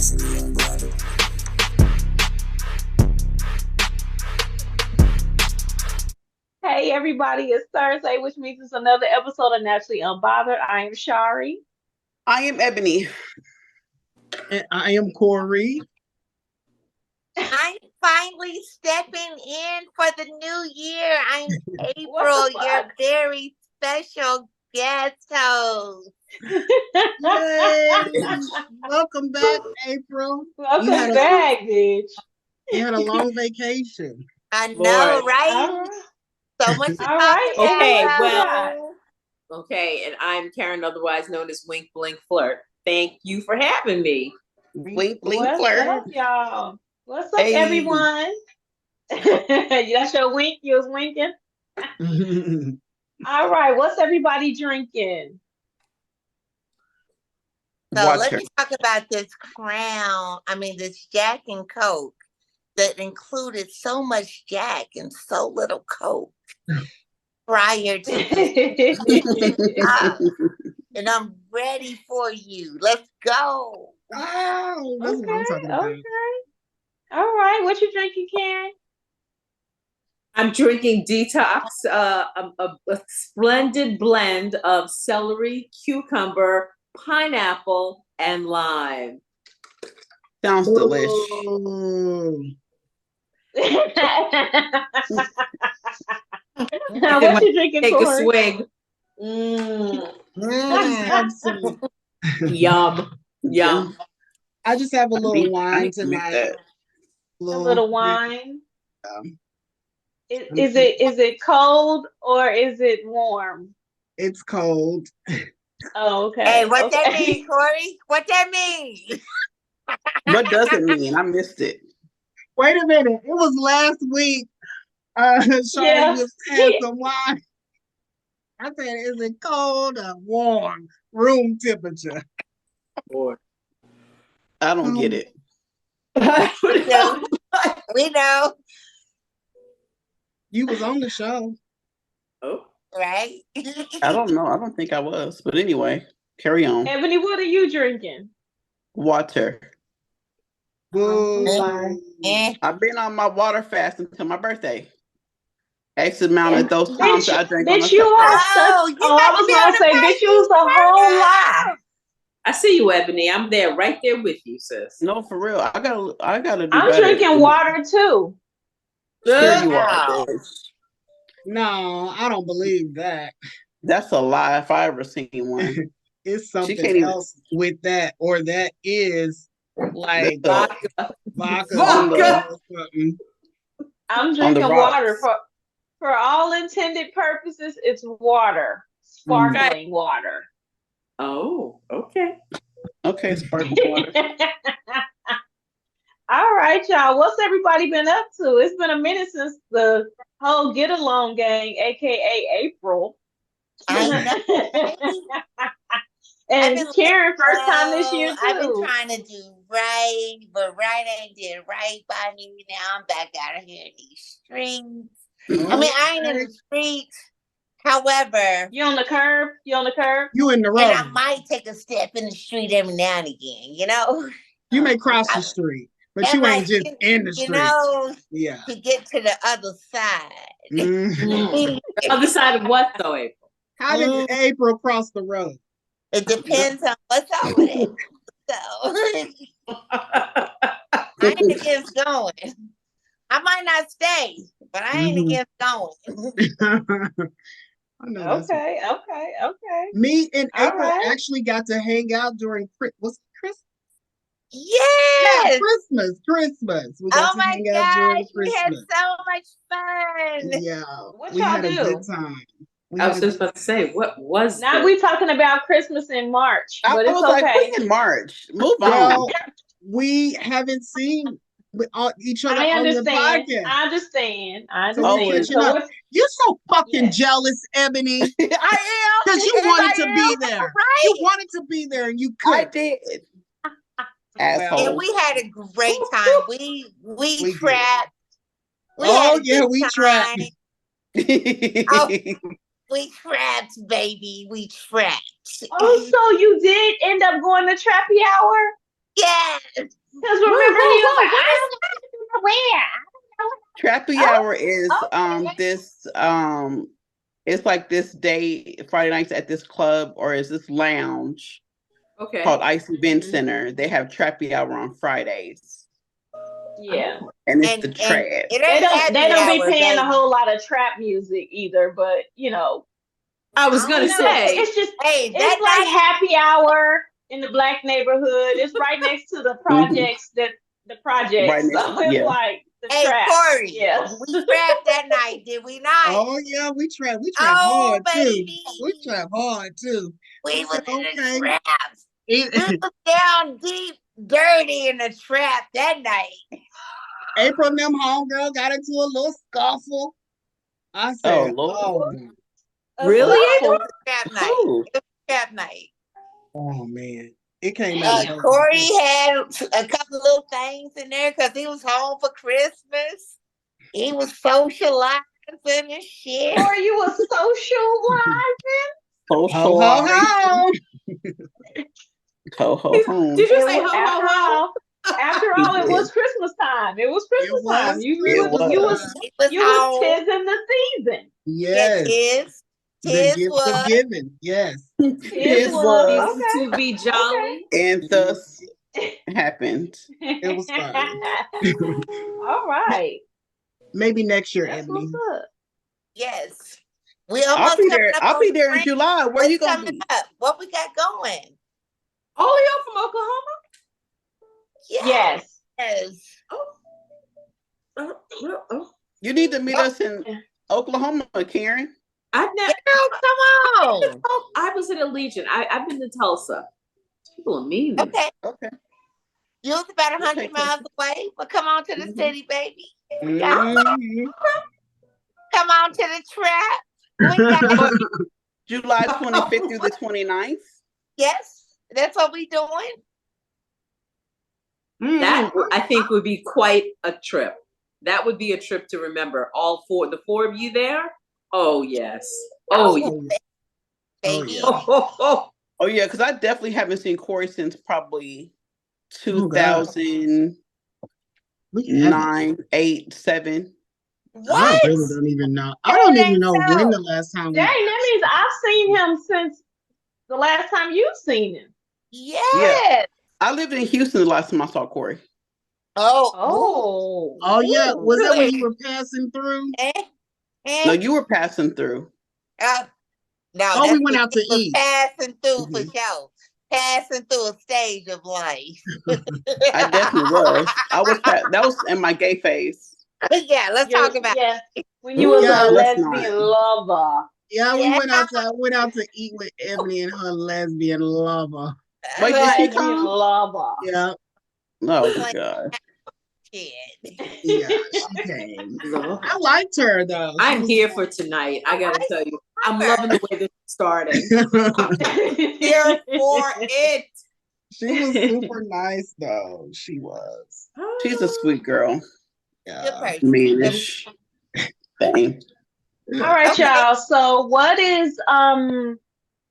Hey everybody, it's Thursday, which means it's another episode of Naturally Unbothered. I am Shari. I am Ebony. And I am Corey. I'm finally stepping in for the new year. I'm April, your very special guest host. Yay! Welcome back, April. Welcome back, bitch. You had a long vacation. I know, right? So much to talk about. Okay, and I'm Karen, otherwise known as Wink Blink Flirt. Thank you for having me. Wink Blink What's Flirt. up, y'all? What's up, everyone? That's your wink. You was winking. All right, what's everybody drinking? So let me talk about this this Jack and Coke that included so much Jack and so little Coke prior to this. And I'm ready for you. Let's go. Oh, that's what I'm talking about. Okay. All right, what you drinking, Karen? I'm drinking Detox, a splendid blend of celery, cucumber, pineapple, and lime. Sounds delicious. Now, what you drinking, Take Corey? a swig. Yum. I just have a little wine tonight. A little wine. Is it cold or is it warm? It's cold. Oh, okay. Hey, what that mean, Corey? What that mean? What does it mean? I missed it. Wait a minute. It was last week. Shari was had some wine. I said, is it cold or warm? Room temperature. Boy. I don't get it. We know. You was on the show. Oh. Right? I don't know. I don't think I was. But anyway, carry on. Ebony, what are you drinking? Water. I've been on my water fast until my birthday. X amount of those times I drank on bitch, you are such. I was gonna say, bitch, you was a whole lot. I see you, Ebony. I'm there, right there with you, sis. No, for real. I gotta do I'm better. drinking water too. Sure you are, bitch. No, I don't believe that. That's a lie if I ever seen one. It's something else with that, or that is like vodka. I'm drinking water for all intended purposes. It's water, sparkling water. Oh, okay. Okay, sparkling water. All right, y'all. What's everybody been up to? It's been a minute since the whole Get Along gang, aka April. And Karen, first time this year too. I've been trying to do right, but right ain't did right by me. Now I'm back out of here in these streets. I mean, I ain't in the streets. However, you on the curb. You on the curb. You in the road. And I might take a step in the street every now and again. You know. You may cross the street, but you ain't just in the street. You know, to get to the other side. The other side of what, though, April? How did April cross the road? It depends on what's up with it. So I ain't against going. I might not stay, but I ain't against going. Okay. Me and April actually got to hang out during Christmas. Yes. Christmas. We got oh my gosh, we had so much fun. Yeah. What we y'all had do? A good time. I was just about to say, what was now we talking about Christmas in March, but it's okay. Like, in March. Move on. We haven't seen each other on the podcast. I understand. So you're so fucking jealous, Ebony. I am. Because you wanted to be there. Right? You wanted to be there and you couldn't. I did. Asshole. And we had a great time. We trapped. We trapped. We trapped, baby. We trapped. Oh, so you did end up going to Trappy Hour? Yes. Because remember, he was like, I don't know where. Trappy Oh, Hour is okay. this it's like this day Friday nights at this club or is this lounge Okay. called Ice Event Mhm. Center. They have Trappy Hour on Fridays. Yeah. And it's And the trap. it They ain't don't happy be hour, paying a baby. whole lot of trap music either, but you know, I was I gonna don't know. say, it's just Hey, it's that like night, happy hour in the black neighborhood. It's right next to the Mhm. projects the Right projects. next, So it's yeah. like the hey trap. Corey, Yeah. we trapped that night, did we not? Oh yeah, we trap Oh, hard too. baby, We trap hard too. we I was said, in the okay. traps. We It- was down deep, dirty in the trap that night. April and them homegirl got into a little scuffle. I Oh said, Lord. oh, really, It April? was a trap night. Ooh. It was a trap night. oh man. It came out of nowhere. Corey had a couple little things in there because he was home for Christmas. He was socializing and shit. Or you a socializing? Ho Social ho life. ho. Ho ho home. Did you It say was, ho ho ho? after He all, it did. was Christmas time. It was It Christmas time. was It was. He was You was home. tis in the season. Yeah, Yes. The tis gift was. of giving. Yes. Tis It was was. Season to be jolly. And thus happened. okay. It was fine. All right. Maybe next year, That's Ebony. what's up. Yes. We I'll almost be coming there. up I'll on be there in spring. July. Where What's you gonna coming be? up? What we got going? Oh, you're from Oklahoma? Yes. Yes. Oh. You need to meet us in Oklahoma, Karen. I've never. Girl, come on. I was in a Legion. I've been to Tulsa. People are mean. Okay. Okay. You was about We'll 100 take miles away, but come on to the Mhm. city, baby. Mhm. Come on to the trap. We got July 25th through the 29th. yes. That's what we doing. That I think would be quite a trip. That would be a trip to remember. The four of you there. Oh yes. Oh yeah. Baby. Oh. Oh yeah, because I definitely haven't seen Corey since probably Oh, God. 2009, We haven't. 8, 7. I What? really don't even know. I don't even know when the last time Dang, we. that means I've seen him since the last time you've seen him. Yes. I lived in Houston the last time I saw Corey. Oh. Oh. Oh yeah, Ooh. was that when you were passing through? No, you were passing through. No, Oh, we went out to eat. Passing through for Mhm. sure. Passing through a stage of life. I definitely was. That was in my gay phase. Yeah, let's talk about Yeah. When you was Yeah, a let's lesbian not. lover. Yeah, we Yeah. went out to eat with Ebony and her lesbian lover. Wait, did she Lesbian come? lover. Yeah, Oh Like- god. shit. yeah, she came. I liked her though. I'm here for tonight. I gotta tell you, I'm loving the way this is starting. Here for it. She was super nice though. She was. She's a sweet girl. Good Yeah. person. Meanish thing. All right, Okay. y'all. So what is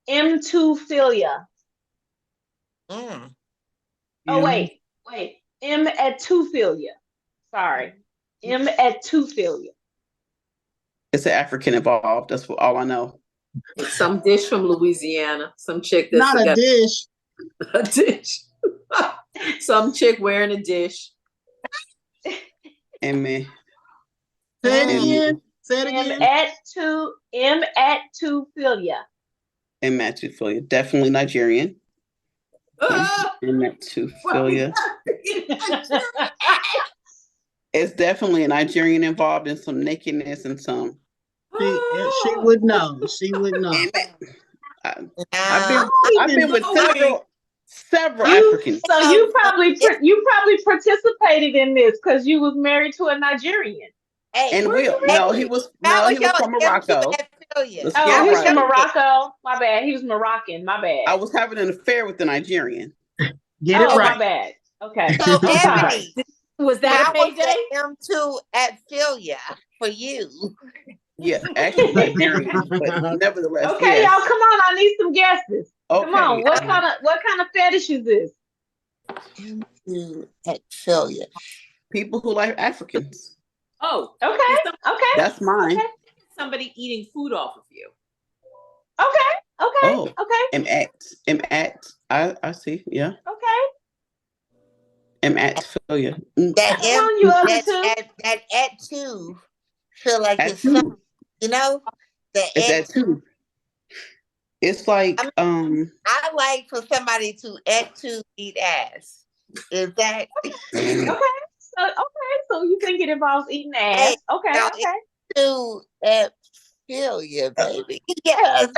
M2 philia? Mm. Oh wait. M at 2 philia. Sorry. M at 2 philia. It's an African involved. That's all I know. It's some dish from Louisiana. Some chick that's Not a got dish. a dish. Some chick wearing a dish. Amen. Say it Amen. again. Say it M again. at 2 philia. And Matuphilia. Definitely Nigerian. Ah! And Matuphilia. It's definitely a Nigerian involved in some nakedness and some. She would know. She would know. I've been with several You- Africans. So you probably participated in this because you was married to a Nigerian. Hey, And Will, he was from Morocco. Oh, he was from Morocco. My bad. He was Moroccan. My bad. I was having an affair with the Nigerian. Get it right. My bad. Okay. So I'm sorry. Ebony, Was that how a was payday? the M2 at Philia for you? Yeah, actually Nigerian, but nevertheless. Okay, yes. y'all, come on. I need some guesses. Okay. Come on. What kind of fetish is this? Into pedophilia. People who like Africans. Oh, Okay. Okay. That's mine. Okay. somebody eating food off of you. Okay. Okay. Oh, Okay. I see. Yeah. Okay. Philia. That Come M on, you other two. that at two feel like At it's some, two. you know, the It's at at two. It's like I mean, I like for somebody to at two eat ass. Is that Okay. So you think it involves eating hey ass? Okay. now Okay. it's two at failure, baby. Yes.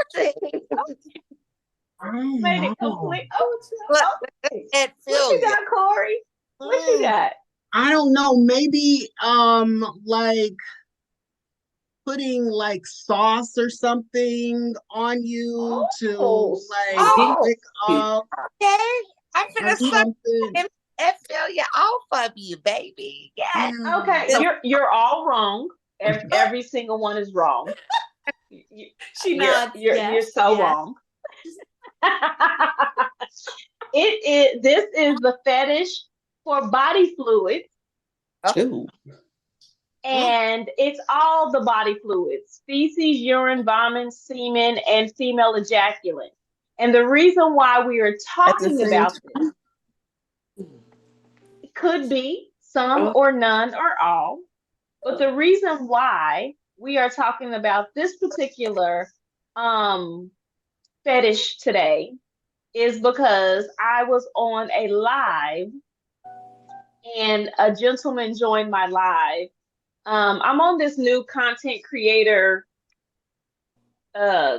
I don't Made it know. complete. Oh, What okay. at What you failure? got, Corey? What you got? I don't know. Maybe like putting like sauce or something on you to Oh, like Oh, lick off okay. I'm or gonna suck something. him at failure off of you, baby. Yes. okay. Yeah. You're all wrong. Every single one is wrong. She nods. You're so wrong. This is the fetish for body fluids, Ooh. and it's all the body fluids: feces, urine, vomit, semen, and female ejaculate. And the reason why we are At the talking same about time. this could be some or none or all, but the reason why we are talking about this particular fetish today is because I was on a live and a gentleman joined my live. I'm on this new content creator uh,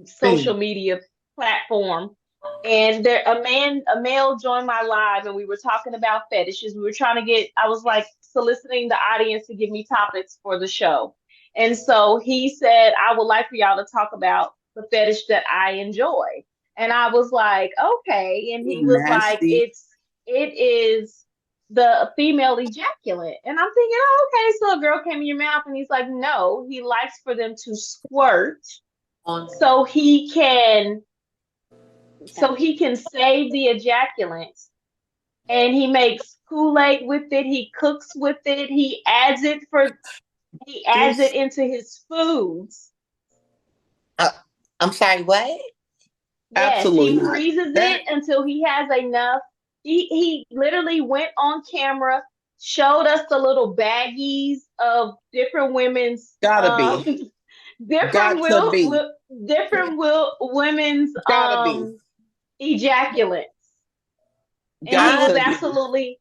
social Thing. media platform, and a male joined my live, and we were talking about fetishes. We were trying to I was like soliciting the audience to give me topics for the show, and so he said, I would like for y'all to talk about the fetish that I enjoy. And I was like, okay. And he was like, Nasty. it is the female ejaculate. And I'm thinking, oh, okay, so a girl came in your mouth. And he's like, no, he likes for them to squirt so he can save the ejaculate, and he makes Kool-Aid with it, he cooks with it, he adds it This into his foods. I'm sorry, what? Yes, absolutely he not. freezes That it until he has enough. He literally went on camera, showed us the little baggies of different women's gotta be. different Got to be. women's Gotta be. ejaculants. And he Got was to be. absolutely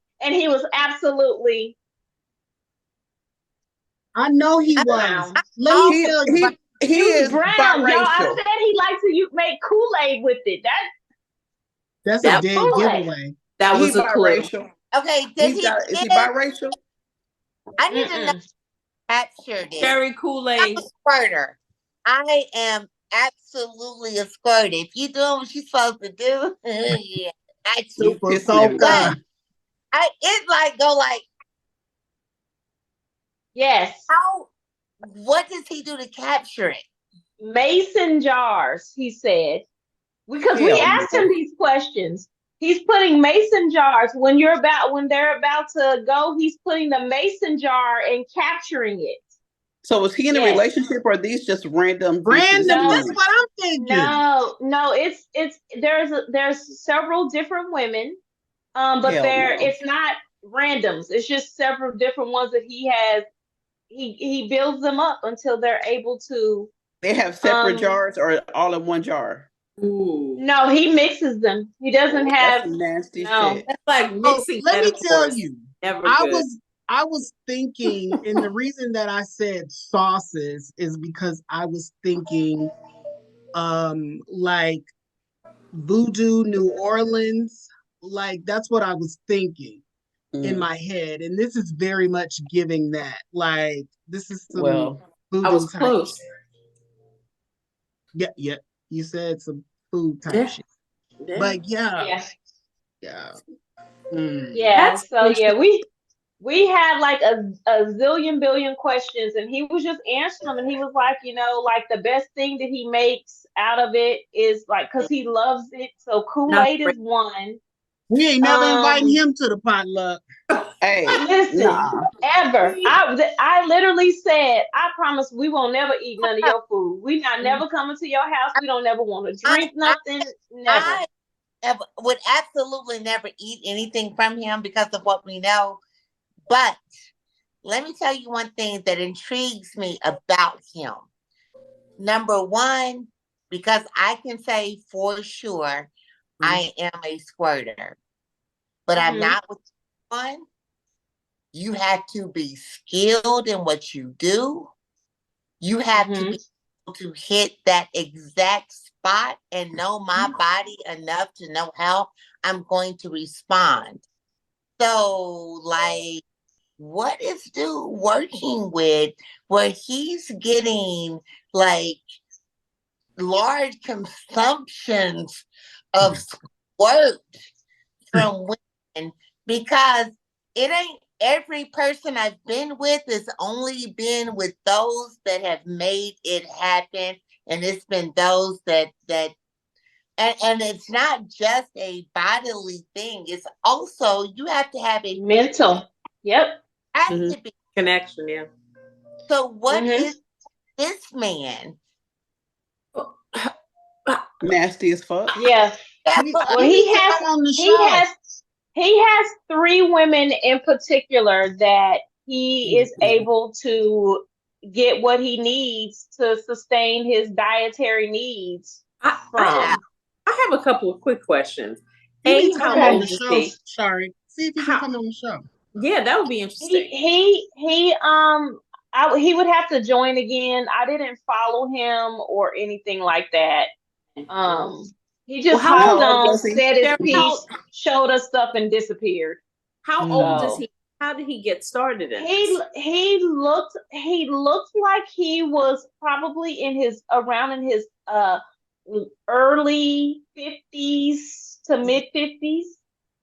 I know he was. brown. Let me He tell you. he He was is brown, y'all. I biracial. said he liked to make Kool-Aid with it. That's a That dead Kool-Aid. giveaway. that He was a clue. biracial. Okay, did he Is he give? biracial? I need to know. Mm-mm. Capture this. Cherry I'm Kool-Aid. a squirter. I am absolutely a squirter. If you doing what you're supposed to do, yeah, I You do. Super kissing everybody. soaker. It like go like Yes. how? What does he do to capture it? Mason jars, he said. Because we Hell asked no. him these questions. He's putting mason jars when they're about to go, he's putting the mason jar and capturing it. So is he in a Yes. relationship or are these just random Random. No. That's what I'm thinking. No, it's there's several different women. But Hell no. it's not randoms. It's just several different ones that he has. He builds them up until they're able to. They have separate jars or all in one jar? Ooh. No, he mixes them. He doesn't That's have some nasty no. shit. That's like Oh, mixing let me tell metaphors. you. Never I good. was thinking, and the reason that I said sauces is because I was thinking like Voodoo New Orleans. Like that's what I was thinking in my head. And this is very much giving that. Like this is some Well, voodoo I was type close. shit. Yeah, yeah. You said some food type Yeah. shit. Yeah. But yeah, Yeah. yeah. Yeah. That's So yeah, we had like a zillion billion questions, and he was just answering them. And he was like, like the best thing that he makes out of it is like because he loves it. So not Kool-Aid is one. We ain't never inviting him to the potluck. Hey, Listen, nah. ever. I literally said, I promise we won't never eat none of your food. We not never coming to your house. We don't never want to I, drink I, nothing. Never. would absolutely never eat anything from him because of what we know. But let me tell you one thing that intrigues me about him. Number one, because I can say for sure I am a squirter, but I'm not with one. You have to be skilled in what you do. You have to be able to hit that exact spot and know my body enough to know how I'm going to respond. So, like, what is dude working with where he's getting like large consumptions of squirt from women? Because it ain't every person I've been with, has only been with those that have made it happen, and it's been those that and it's not just a bodily thing, it's also you have to have a mental. Yep. has to be connection. Yeah. So what is this man? Nasty as fuck. Yeah. Well, he has 3 women in particular that he is able to get what he needs to sustain his dietary needs from. I have a couple of quick questions. He needs to How come on old the is show. he? Sorry. See if he can come on the show. Yeah, that would be interesting. He would have to join again. I didn't follow him or anything like that. He just hopped on, said his piece, showed us stuff, and disappeared. How old is he? How did he get started in he looked like he was probably in his early 50s to mid 50s.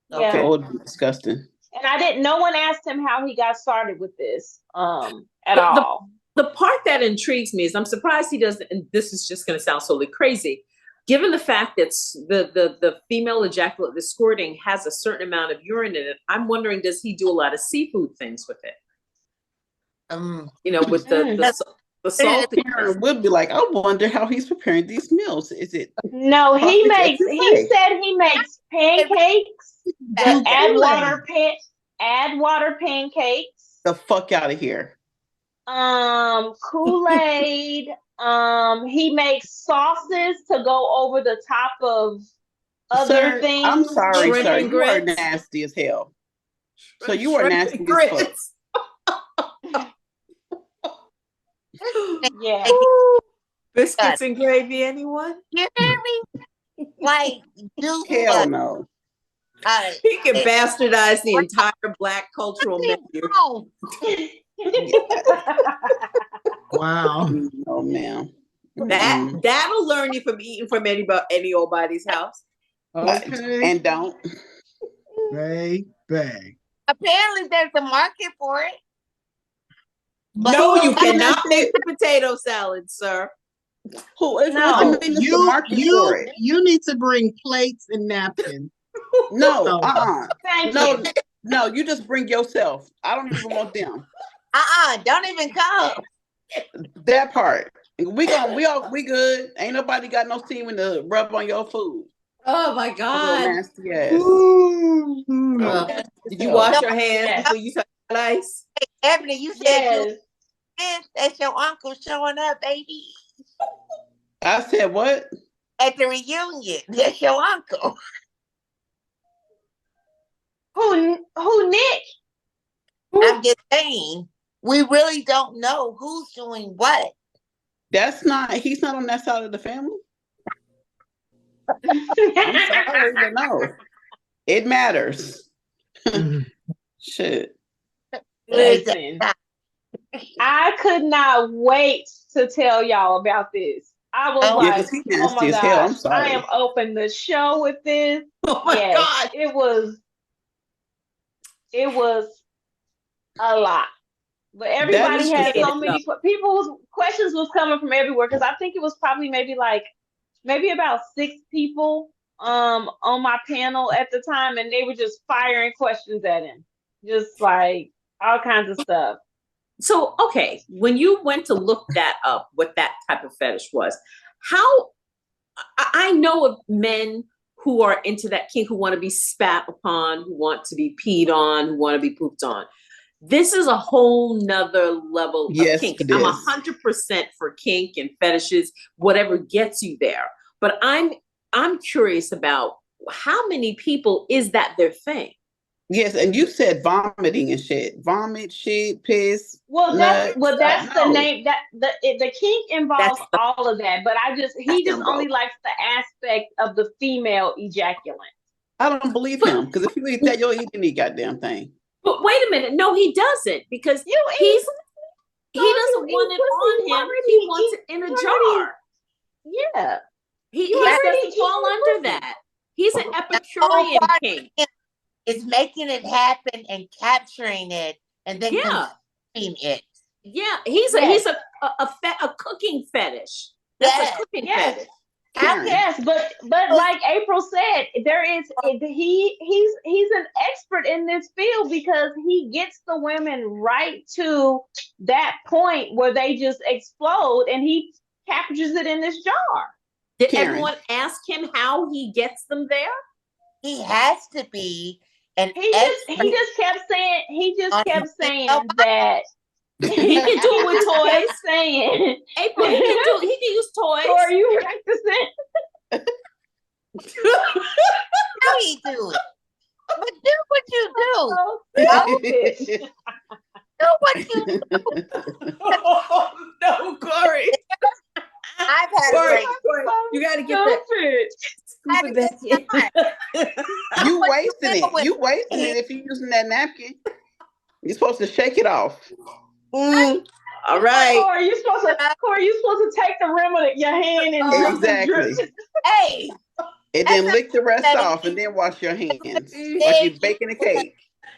Yeah. Okay. Old, disgusting. And no one asked him how he got started with this at all. The part that intrigues me is I'm surprised he doesn't, and this is just going to sound totally crazy, given the fact that the female ejaculate, the squirting, has a certain amount of urine in it. I'm wondering, does he do a lot of seafood things with it? With the salt. Parent would be like, I wonder how he's preparing these meals. Is it? No, he said he makes pancakes. Add water pancakes. The fuck out of here. Kool-Aid. He makes sauces to go over the top of other things. I'm sorry, sir. You are nasty as hell. So you are nasty as fuck. Yeah. Biscuits and gravy, anyone? You hear me? Like, dude, hell no. He can bastardize the entire Black cultural menu. Wow. No, ma'am. That'll learn you from eating from any old body's house. Okay. And don't. Baby. Apparently there's a market for it. But no, you cannot make the potato salad, sir. You need to bring plates and napkins. No, no, you just bring yourself. I don't even want them. Don't even come. That part. We good. Ain't nobody got no semen to rub on your food. Oh my God. Nasty ass. Did you wash your hands before you touch ice? Hey, Ebony, you said that's your uncle showing up, baby. I said what? At the reunion. That's your uncle. Who Nick? I'm just saying, we really don't know who's doing what. He's not on that side of the family. I'm sorry, but no. It matters. Shit. Listen, I could not wait to tell y'all about this. I was like, oh my gosh, I am open the show with this. Oh my God. It was a lot. But everybody had so many questions was coming from everywhere, because I think it was probably maybe about 6 people on my panel at the time, and they were just firing questions at him, just like all kinds of stuff. So, okay, when you went to look that up, what that type of fetish was, how I know of men who are into that kink, who want to be spat upon, who want to be peed on, who want to be pooped on. This is a whole nother level of kink. I'm 100% for kink and fetishes, whatever gets you there. But I'm curious about how many people is that their thing? Yes, and you said vomiting and shit. Vomit, shit, piss. Well, that's the no. name. That the kink involves all of that, but he just only likes the aspect of the female ejaculant. I don't believe him, because if you eat that, you'll eat any goddamn thing. But wait a minute, no, he doesn't, because he doesn't want it on him. He wants it in a jar. Yeah, he doesn't fall under that. He's an Epicurean king. It's making it happen and capturing it, and then consuming it. Yeah, he's a cooking fetish. That's a cooking fetish. Yes, but like April said, he's an expert in this field, because he gets the women right to that point where they just explode, and he captures it in this jar. Did everyone ask him how he gets them there? He has to be. And he just kept saying that he can do it with toys. Saying April, he can use toys. Or are you practicing? How he do it? But do what you do. Do what you do. Oh, no, Corey. I've had Corey, you got to get that. You wasting it. You wasting it if you're using that napkin. You're supposed to shake it off. All right. Corey, you're supposed to take the rim of your hand and exactly. Hey. And then lick the rest off, and then wash your hands like you're baking a cake.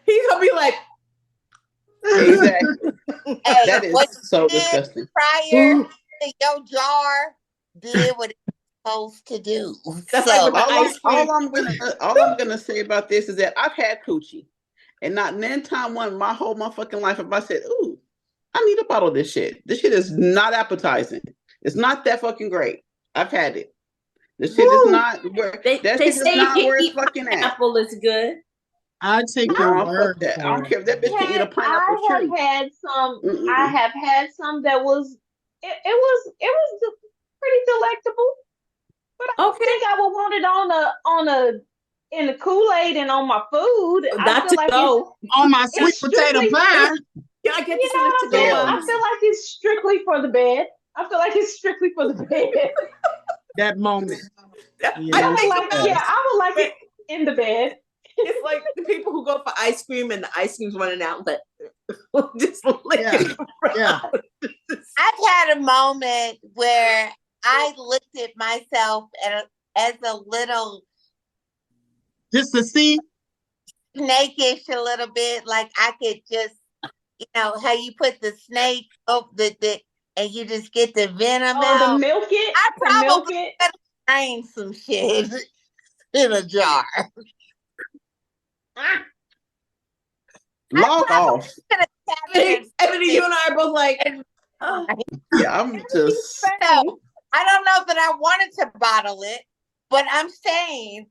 He's gonna be like, exactly. Hey, that is so disgusting. Prior to your jar did what it's supposed to do. That's so like all I'm gonna say about this is that I've had coochie, and not one time in my whole motherfucking life have I said, "Ooh, I need a bottle of this shit." This shit is not appetizing. It's not that fucking great. I've had it. This shit is not where that shit is not where it's fucking at. Apple is good. I take your word. I don't care if that bitch can eat a pineapple tree. I have had some that was it was pretty delectable. But I don't think I would want it in the Kool-Aid and on my food. Not to go on my sweet potato pie. Can I get this I feel like it's strictly for the bed. I feel like it's strictly for the bed. That moment. I would like it in the bed. It's like the people who go for ice cream and the ice cream's running out, but just lick it. Yeah. I've had a moment where I looked at myself as a little, just to see, snakish a little bit, like I could just, how you put the snake and you just get the venom out. The milk it. I probably could strain some shit in a jar. Log off. Ebony, you and I are both like, yeah, I'm just. So, I don't know that I wanted to bottle it, but I'm saying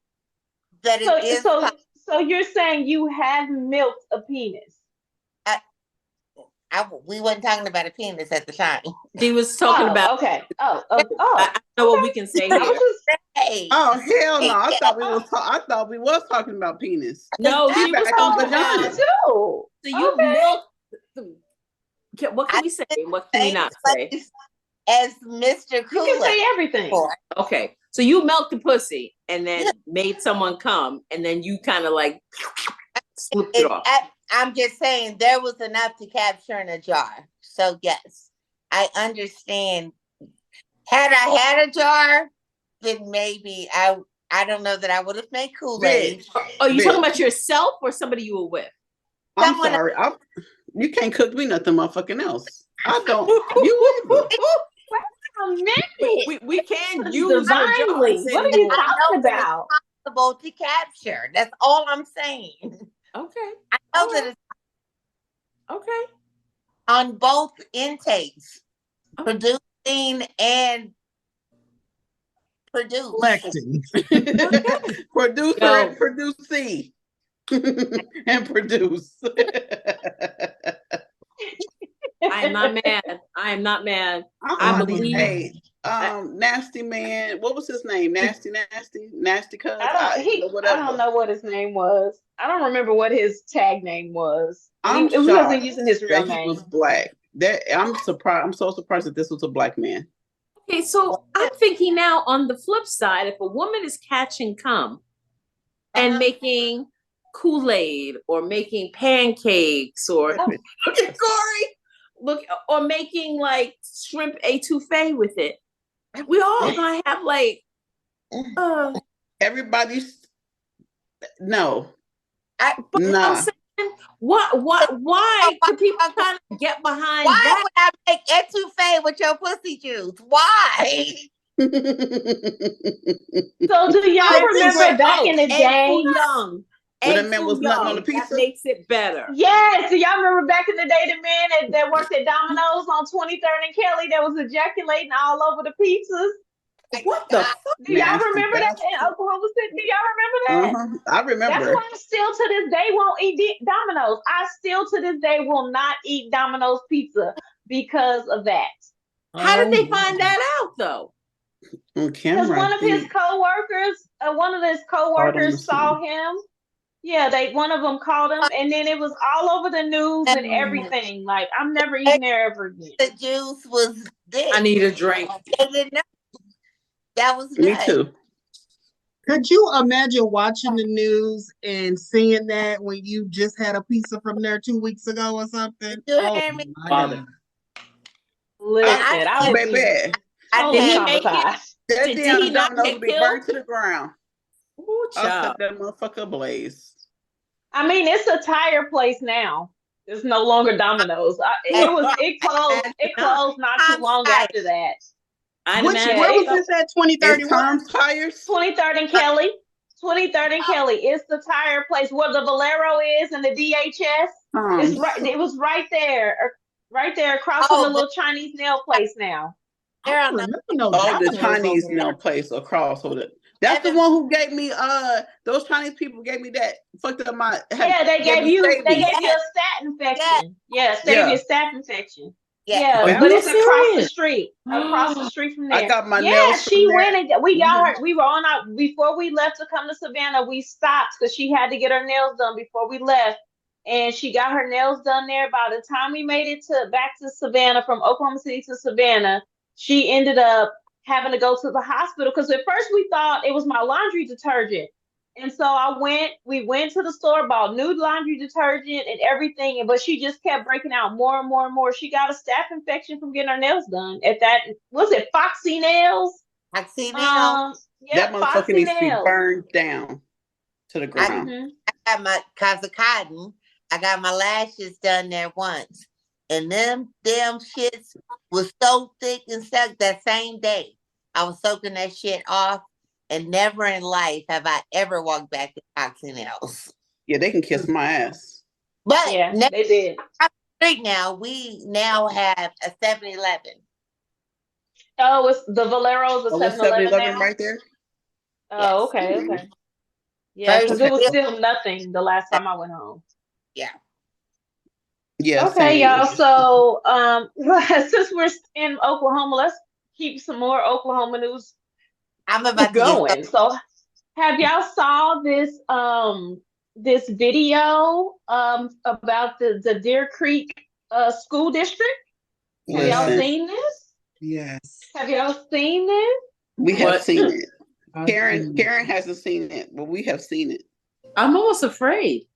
that it is. So you're saying you have milked a penis? We wasn't talking about a penis at the time. He was talking about. Okay. I know what we can say here. Oh hell no! I thought we was talking about penis. No, he was talking about too. So you milk. What can we say? What can we not say? As Mr. Cooler. You can say everything. Okay, so you milked the pussy and then made someone come, and then you kind of like slipped it off. I'm just saying there was enough to capture in a jar. So yes, I understand. Had I had a jar, then maybe I don't know that I would have made Kool-Aid. Oh, you talking about yourself or somebody you were with? I'm sorry. You can't cook me nothing motherfucking else. I don't. You a minute. We can use divinely. What are you I talking know that about? it's possible to capture. That's all I'm saying. Okay. I know that it's Okay. on both intakes, Okay. producing and produce. Collecting. Producer No. and producing. And produce. I am not mad. I am not mad. I believe- Hey, Nasty Man. What was his name? Nasty Cuz. I don't know what his name was. I don't remember what his tag name was. I'm It wasn't shocked using his real that name. he was black. That I'm surprised. I'm so surprised that this was a black man. Okay, so I'm thinking now on the flip side, if a woman is catching cum and making Kool-Aid or making pancakes or look at Corey, or making like shrimp etouffee with it, we all gonna have like Everybody's no. But I'm saying, why do people kind of get behind Why that? would I make etouffee with your pussy juice? Why? So do y'all remember back in the day? Young. When a man was nutting on the pizza? That makes it better. Yes. Do y'all remember back in the day the man that worked at Domino's on 23rd and Kelly that was ejaculating all over the pizzas? What the fuck? Do y'all remember that in Oklahoma City? Do y'all remember that? I remember. That's why I still to this day won't eat Domino's. I still to this day will not eat Domino's pizza because of that. How did they find that out though? On camera. Because one of his coworkers saw him. Yeah, one of them called him, and then it was all over the news and everything. Like, I'm never eating there ever again. The juice was this. I need a drink. They didn't know. That was Me nuts. too. Could you imagine watching the news and seeing that when you just had a pizza from there 2 weeks ago or something? You hear me? My God. Listen, I would be Baby, totally Did he make it? traumatized. that Did damn he not Domino's get would be killed? burned to the ground. Ooh, I'll set child. that motherfucker ablaze. I mean, it's a tire place now. It's no longer Domino's. It closed not too long after that. Where was this at? 2030 It's Tom's Tires. 23rd and Kelly. 23rd and Kelly. It's the tire place where the Valero is and the DHS. It's right. It was right there across from the little Chinese nail place now. I don't remember no the Domino's Chinese over there. nail place across. That's the one who gave me those Chinese people gave me that fucked up my they gave you a staph infection. Yeah, saved you a staph infection. Yeah, but it's across the street. Across the street from there. I got my nails. She went and we got her. We were on our before we left to come to Savannah. We stopped because she had to get her nails done before we left, and she got her nails done there. By the time we made it back to Savannah from Oklahoma City to Savannah, she ended up having to go to the hospital because at first we thought it was my laundry detergent. And so we went to the store, bought new laundry detergent and everything, but she just kept breaking out more and more and more. She got a staph infection from getting her nails done was it Foxy Nails? Foxy Nails. That motherfucker needs to be burned down to the ground. I got my cause of cotton. I got my lashes done there once. And them damn shits was so thick and stuck that same day. I was soaking that shit off. And never in life have I ever walked back to Foxy Nails. Yeah, they can kiss my ass. But they did. Right now, we now have a 7-Eleven. Oh, it's the Valero's a 7-Eleven now? Right there? Oh, okay. Yeah, because it was still nothing the last time I went home. Yeah. Yeah. Okay, y'all. So, since we're in Oklahoma, let's keep some more Oklahoma news. I'm about going. So, have y'all saw this this video about the Deer Creek school district? Have y'all seen this? Yes. Have y'all seen this? We have seen it. Karen hasn't seen it, but we have seen it. I'm almost afraid.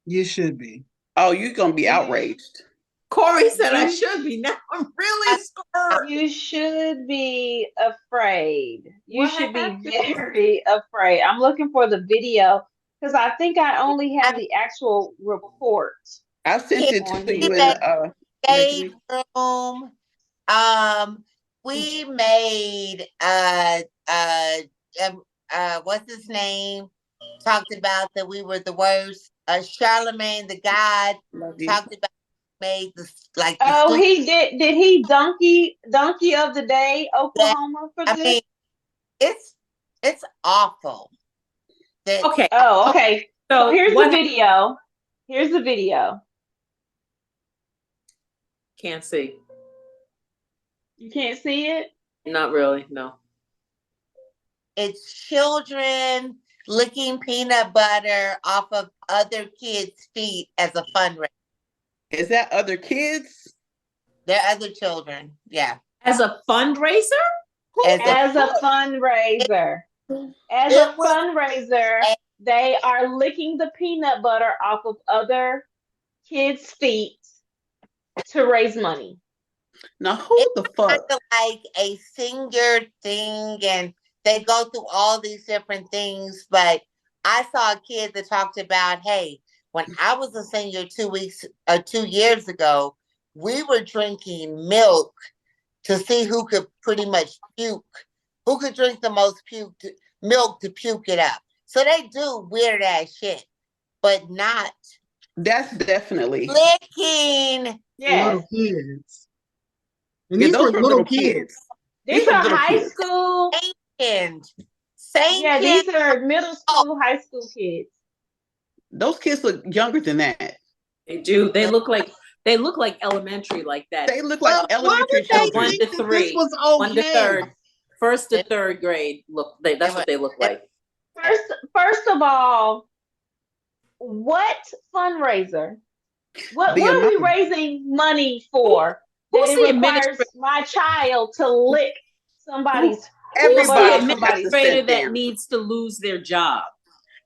You should be. Oh, you're gonna be outraged. Corey said I should be. Now I'm really scared. You should be afraid. You should be very afraid. I'm looking for the video because I think I only have the actual report. I sent it to you in the room. we made what's his name? Talked about that we were the worst. Charlemagne the God talked about made this like the Oh, he did. Did he donkey of the day Oklahoma for this? I mean, it's awful. Okay. Oh, okay. So here's the what video. Here's the video. Can't see. You can't see it? Not really, no. It's children licking peanut butter off of other kids' feet as a fundraiser. Is that other kids? They're other children, yeah. As a fundraiser? As a fundraiser. As a fundraiser, they are licking the peanut butter off of other kids' feet to raise money. Now, who the fuck? Kind of like a senior thing, and they go through all these different things. But I saw a kid that talked about, hey, when I was a senior 2 years ago, we were drinking milk to see who could pretty much puke, who could drink the most milk to puke it up. So they do weird ass shit, but not. That's definitely licking. Yes. Little kids. And Yeah, these those were were little kids. These were are little high kids. school. Same Yeah, kids. these are middle school, high school kids. Those kids look younger than that. They do. They look like elementary like that. They look like Why elementary would they children. 1 think to that 3. this was 1 to okay? 3rd. First to 3rd grade. That's what they look like. First of all, what fundraiser? What are we raising money for? Who's That the it requires my child to lick somebody's Who's the Everybody administrator sit that down. needs to lose their job?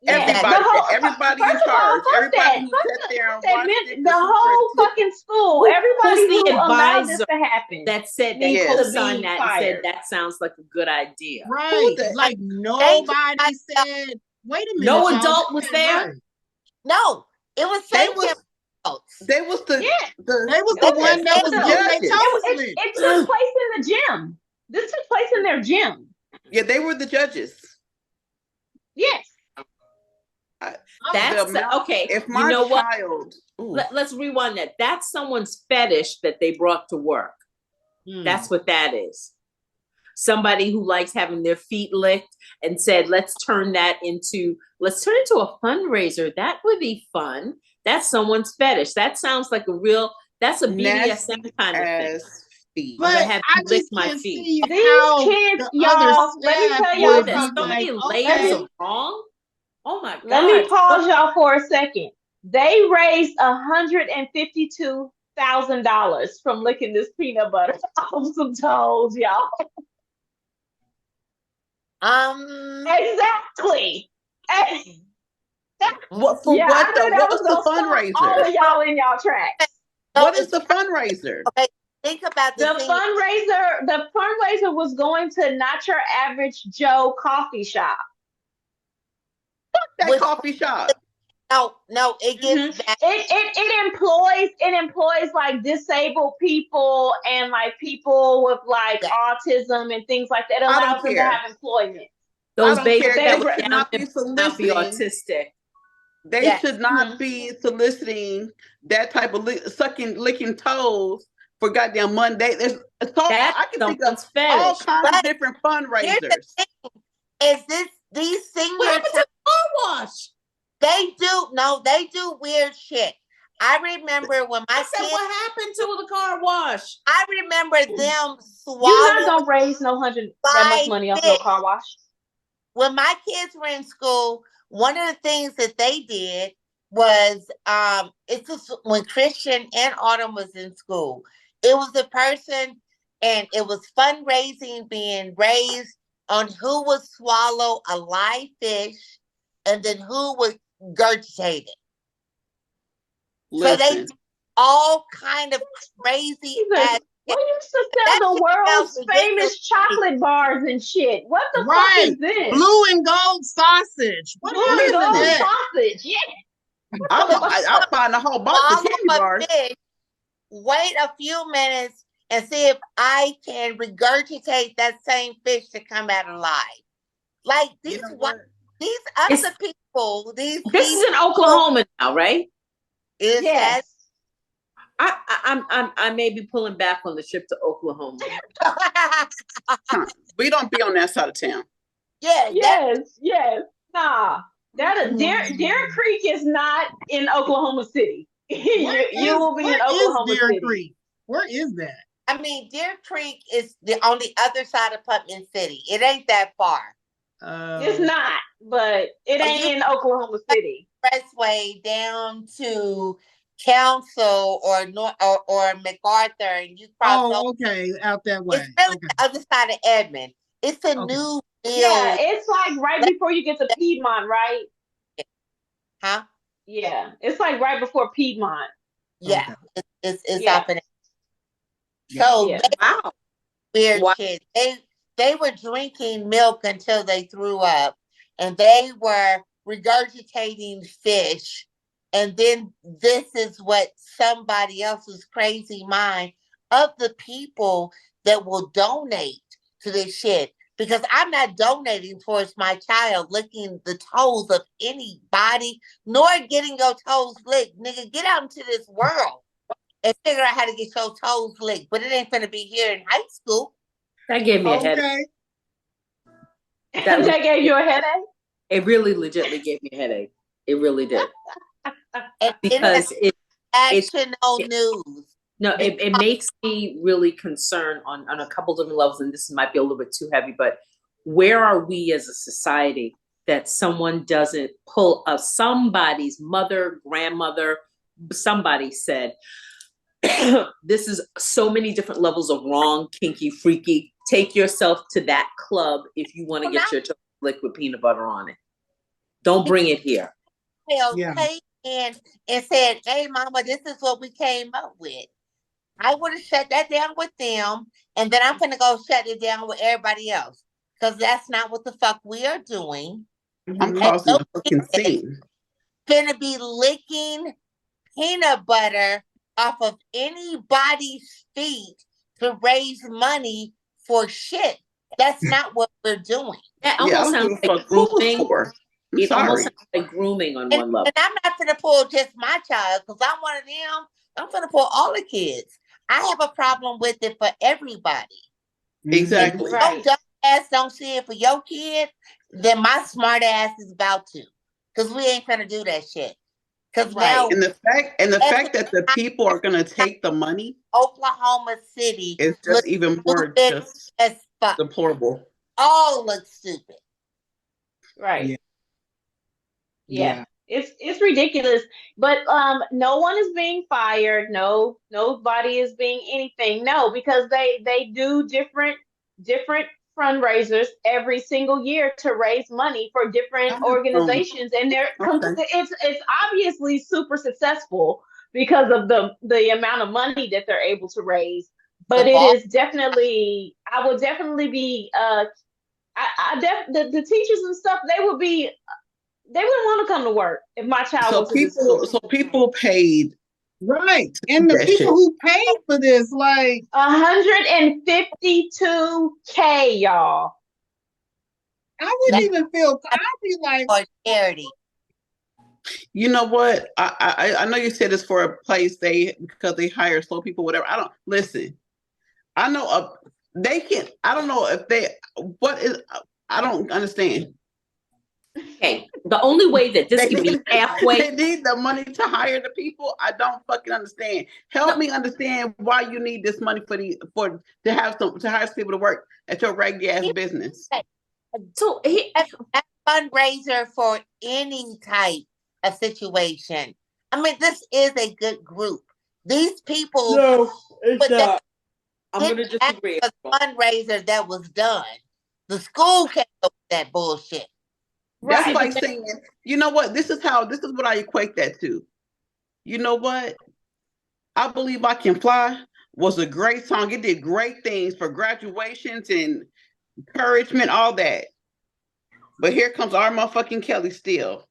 Everybody in charge. Everybody who sat there and watched it. The whole fucking school. Everybody Who's the who allowed advisor this to happen. that said they needs to co-signed be that and said fired. that sounds like a good idea? Right. Like nobody said, wait a minute. No y'all, adult was there? right. No, it was same adults. They was the one that was getting their toes licked. It took place in the gym. This took place in their gym. Yeah, they were the judges. Yes. That's okay. If my child, let's rewind that. That's someone's fetish that they brought to work. That's what that is. Somebody who likes having their feet licked and said, let's turn it into a fundraiser. That would be fun. That's someone's fetish. That sounds like that's a BDSM kind of thing. Feet. But I just my can't feet. see These kids, y'all, let me tell y'all so many layers of wrong. Oh my God. Let me pause y'all for a second. They raised $152,000 from licking this peanut butter off some toes, y'all. Exactly. What for? What though? What was the fundraiser? All of y'all in y'all tracks. What is the fundraiser? Okay, think about the fundraiser. The fundraiser was going to not your average Joe coffee shop. That coffee shop. No, it gets back. It employs like disabled people and like people with like autism and things like that. It allows them to have employment. Those babies that should not be soliciting. Not be autistic. They should not be soliciting that type of licking toes for goddamn Monday. I can think of all kinds of different fundraisers. These seniors what happened to car wash? They do weird shit. I remember when my kids, what happened to the car wash? I remember them swallowing. You're not gonna raise that much money off your car wash. When my kids were in school, one of the things that they did was it's just when Christian and Autumn was in school. It was a person, and it was fundraising being raised on who would swallow a live fish and then who would regurgitate it. So they all kind of crazy. We used to sell the world's famous chocolate bars and shit. What the fuck is this? Blue and gold sausage. Blue and gold sausage, yeah. I'll find a whole box of candy bars. Wait a few minutes, and see if I can regurgitate that same fish to come out alive. Like these other people, this is in Oklahoma now, right? Is that? I may be pulling back on the trip to Oklahoma. We don't be on that side of town. Yeah. Yes. Nah. Deer Creek is not in Oklahoma City. You will be in Oklahoma City. Creek? Where is that? I mean, Deer Creek is on the other side of Putnam City. It ain't that far. It's not, but it ain't in Oklahoma City. Expressway down to Council or MacArthur, and you cross. Okay, out that way. It's really the other side of Edmond. It's a new build. Yeah, it's like right before you get to Piedmont, right? Huh? Yeah, it's like right before Piedmont. Yeah, it's up in it. So wow, weird kids. They were drinking milk until they threw up, and they were regurgitating fish. And then this is what somebody else's crazy mind of the people that will donate to this shit. Because I'm not donating towards my child licking the toes of anybody, nor getting your toes licked. Nigga, get out into this world and figure out how to get your toes licked. But it ain't finna be here in high school. That gave me a headache. That gave you a headache? It really legitimately gave me a headache. It really did. Because it's news. No, it makes me really concerned on a couple different levels, and this might be a little bit too heavy, but where are we as a society that someone doesn't pull up somebody's mother, grandmother, somebody said, this is so many different levels of wrong, kinky, freaky. Take yourself to that club if you want to get your toes licked with peanut butter on it. Don't bring it here. And said, hey, mama, this is what we came up with. I would have shut that down with them, and then I'm going to go shut it down with everybody else. Because that's not what the fuck we are doing. I'm causing a fucking scene. Gonna be licking peanut butter off of anybody's feet to raise money for shit. That's not what we're doing. That almost sounds like grooming. It almost sounds like grooming on one level. And I'm not going to pull just my child, because I'm one of them. I'm going to pull all the kids. I have a problem with it for everybody. Exactly. If your dumb ass don't see it for your kid, then my smart ass is about to. Because we ain't going to do that shit. Because now, and the fact that the people are going to take the money, Oklahoma City is just even more just deplorable. All look stupid. Right. Yeah. It's ridiculous. But no one is being fired. No, nobody is being anything. No, because they do different fundraisers every single year to raise money for different organizations, and it's obviously super successful because of the amount of money that they're able to raise. But it is definitely, I would definitely be the teachers and stuff, they wouldn't want to come to work if my child was in school. So people paid. Right. And the people who paid for this, like $152K, y'all. I wouldn't even feel, I'd be like, charity. You know what? I know you said it's for a place because they hire slow people, whatever. I don't listen. I know they can. I don't know if they. What is? I don't understand. Okay, the only way that this can be halfway. They need the money to hire the people. I don't fucking understand. Help me understand why you need this money to hire people to work at your regular ass business. So a fundraiser for any type of situation. I mean, this is a good group. These people. No, it's not. I'm going to disagree. A fundraiser that was done. The school came up with that bullshit. That's like saying, you know what? This is what I equate that to. You know what? I Believe I Can Fly was a great song. It did great things for graduations and encouragement, all that. But here comes our motherfucking Kelly still.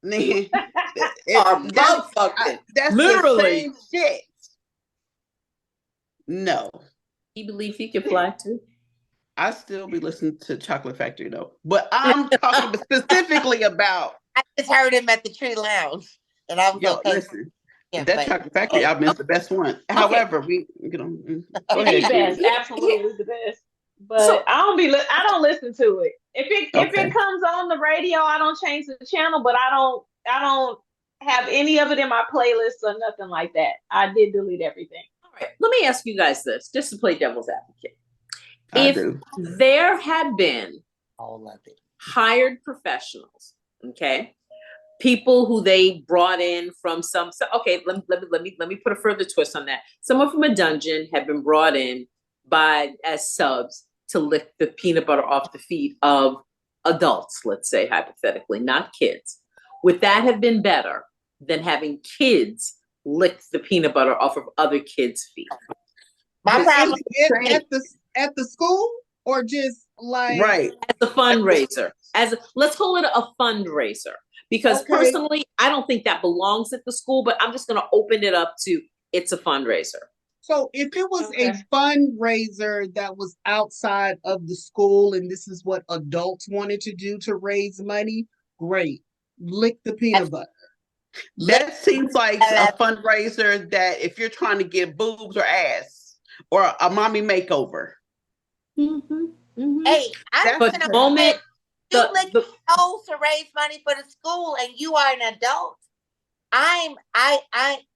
That's literally the same shit. No. He believes he can fly too. I still be listening to Chocolate Factory though. But I'm talking specifically about. I just heard him at the Tree Lounge, and I was Yo, okay. listen. That Chocolate Factory album is the best one. However, go ahead. It's the best, absolutely the best. But I don't listen to it. If it comes on the radio, I don't change the channel. But I don't have any of it in my playlist or nothing like that. I did delete everything. All right, let me ask you guys this, just to play devil's advocate. If there had been hired professionals, okay, people who they brought in from okay, let me put a further twist on that. Someone from a dungeon had been brought in as subs to lick the peanut butter off the feet of adults, let's say hypothetically, not kids. Would that have been better than having kids lick the peanut butter off of other kids' feet? My problem at the school, or just like right as a fundraiser, let's call it a fundraiser. Because personally, I don't think that belongs at the school, but I'm just going to open it up to it's a fundraiser. So if it was a fundraiser that was outside of the school and this is what adults wanted to do to raise money, great. Lick the peanut butter. That seems like a fundraiser that if you're trying to get boobs or ass or a mommy makeover. Mm-hmm, mm-hmm. Hey, I'm but the moment you lick toes to raise money for the school and you are an adult, I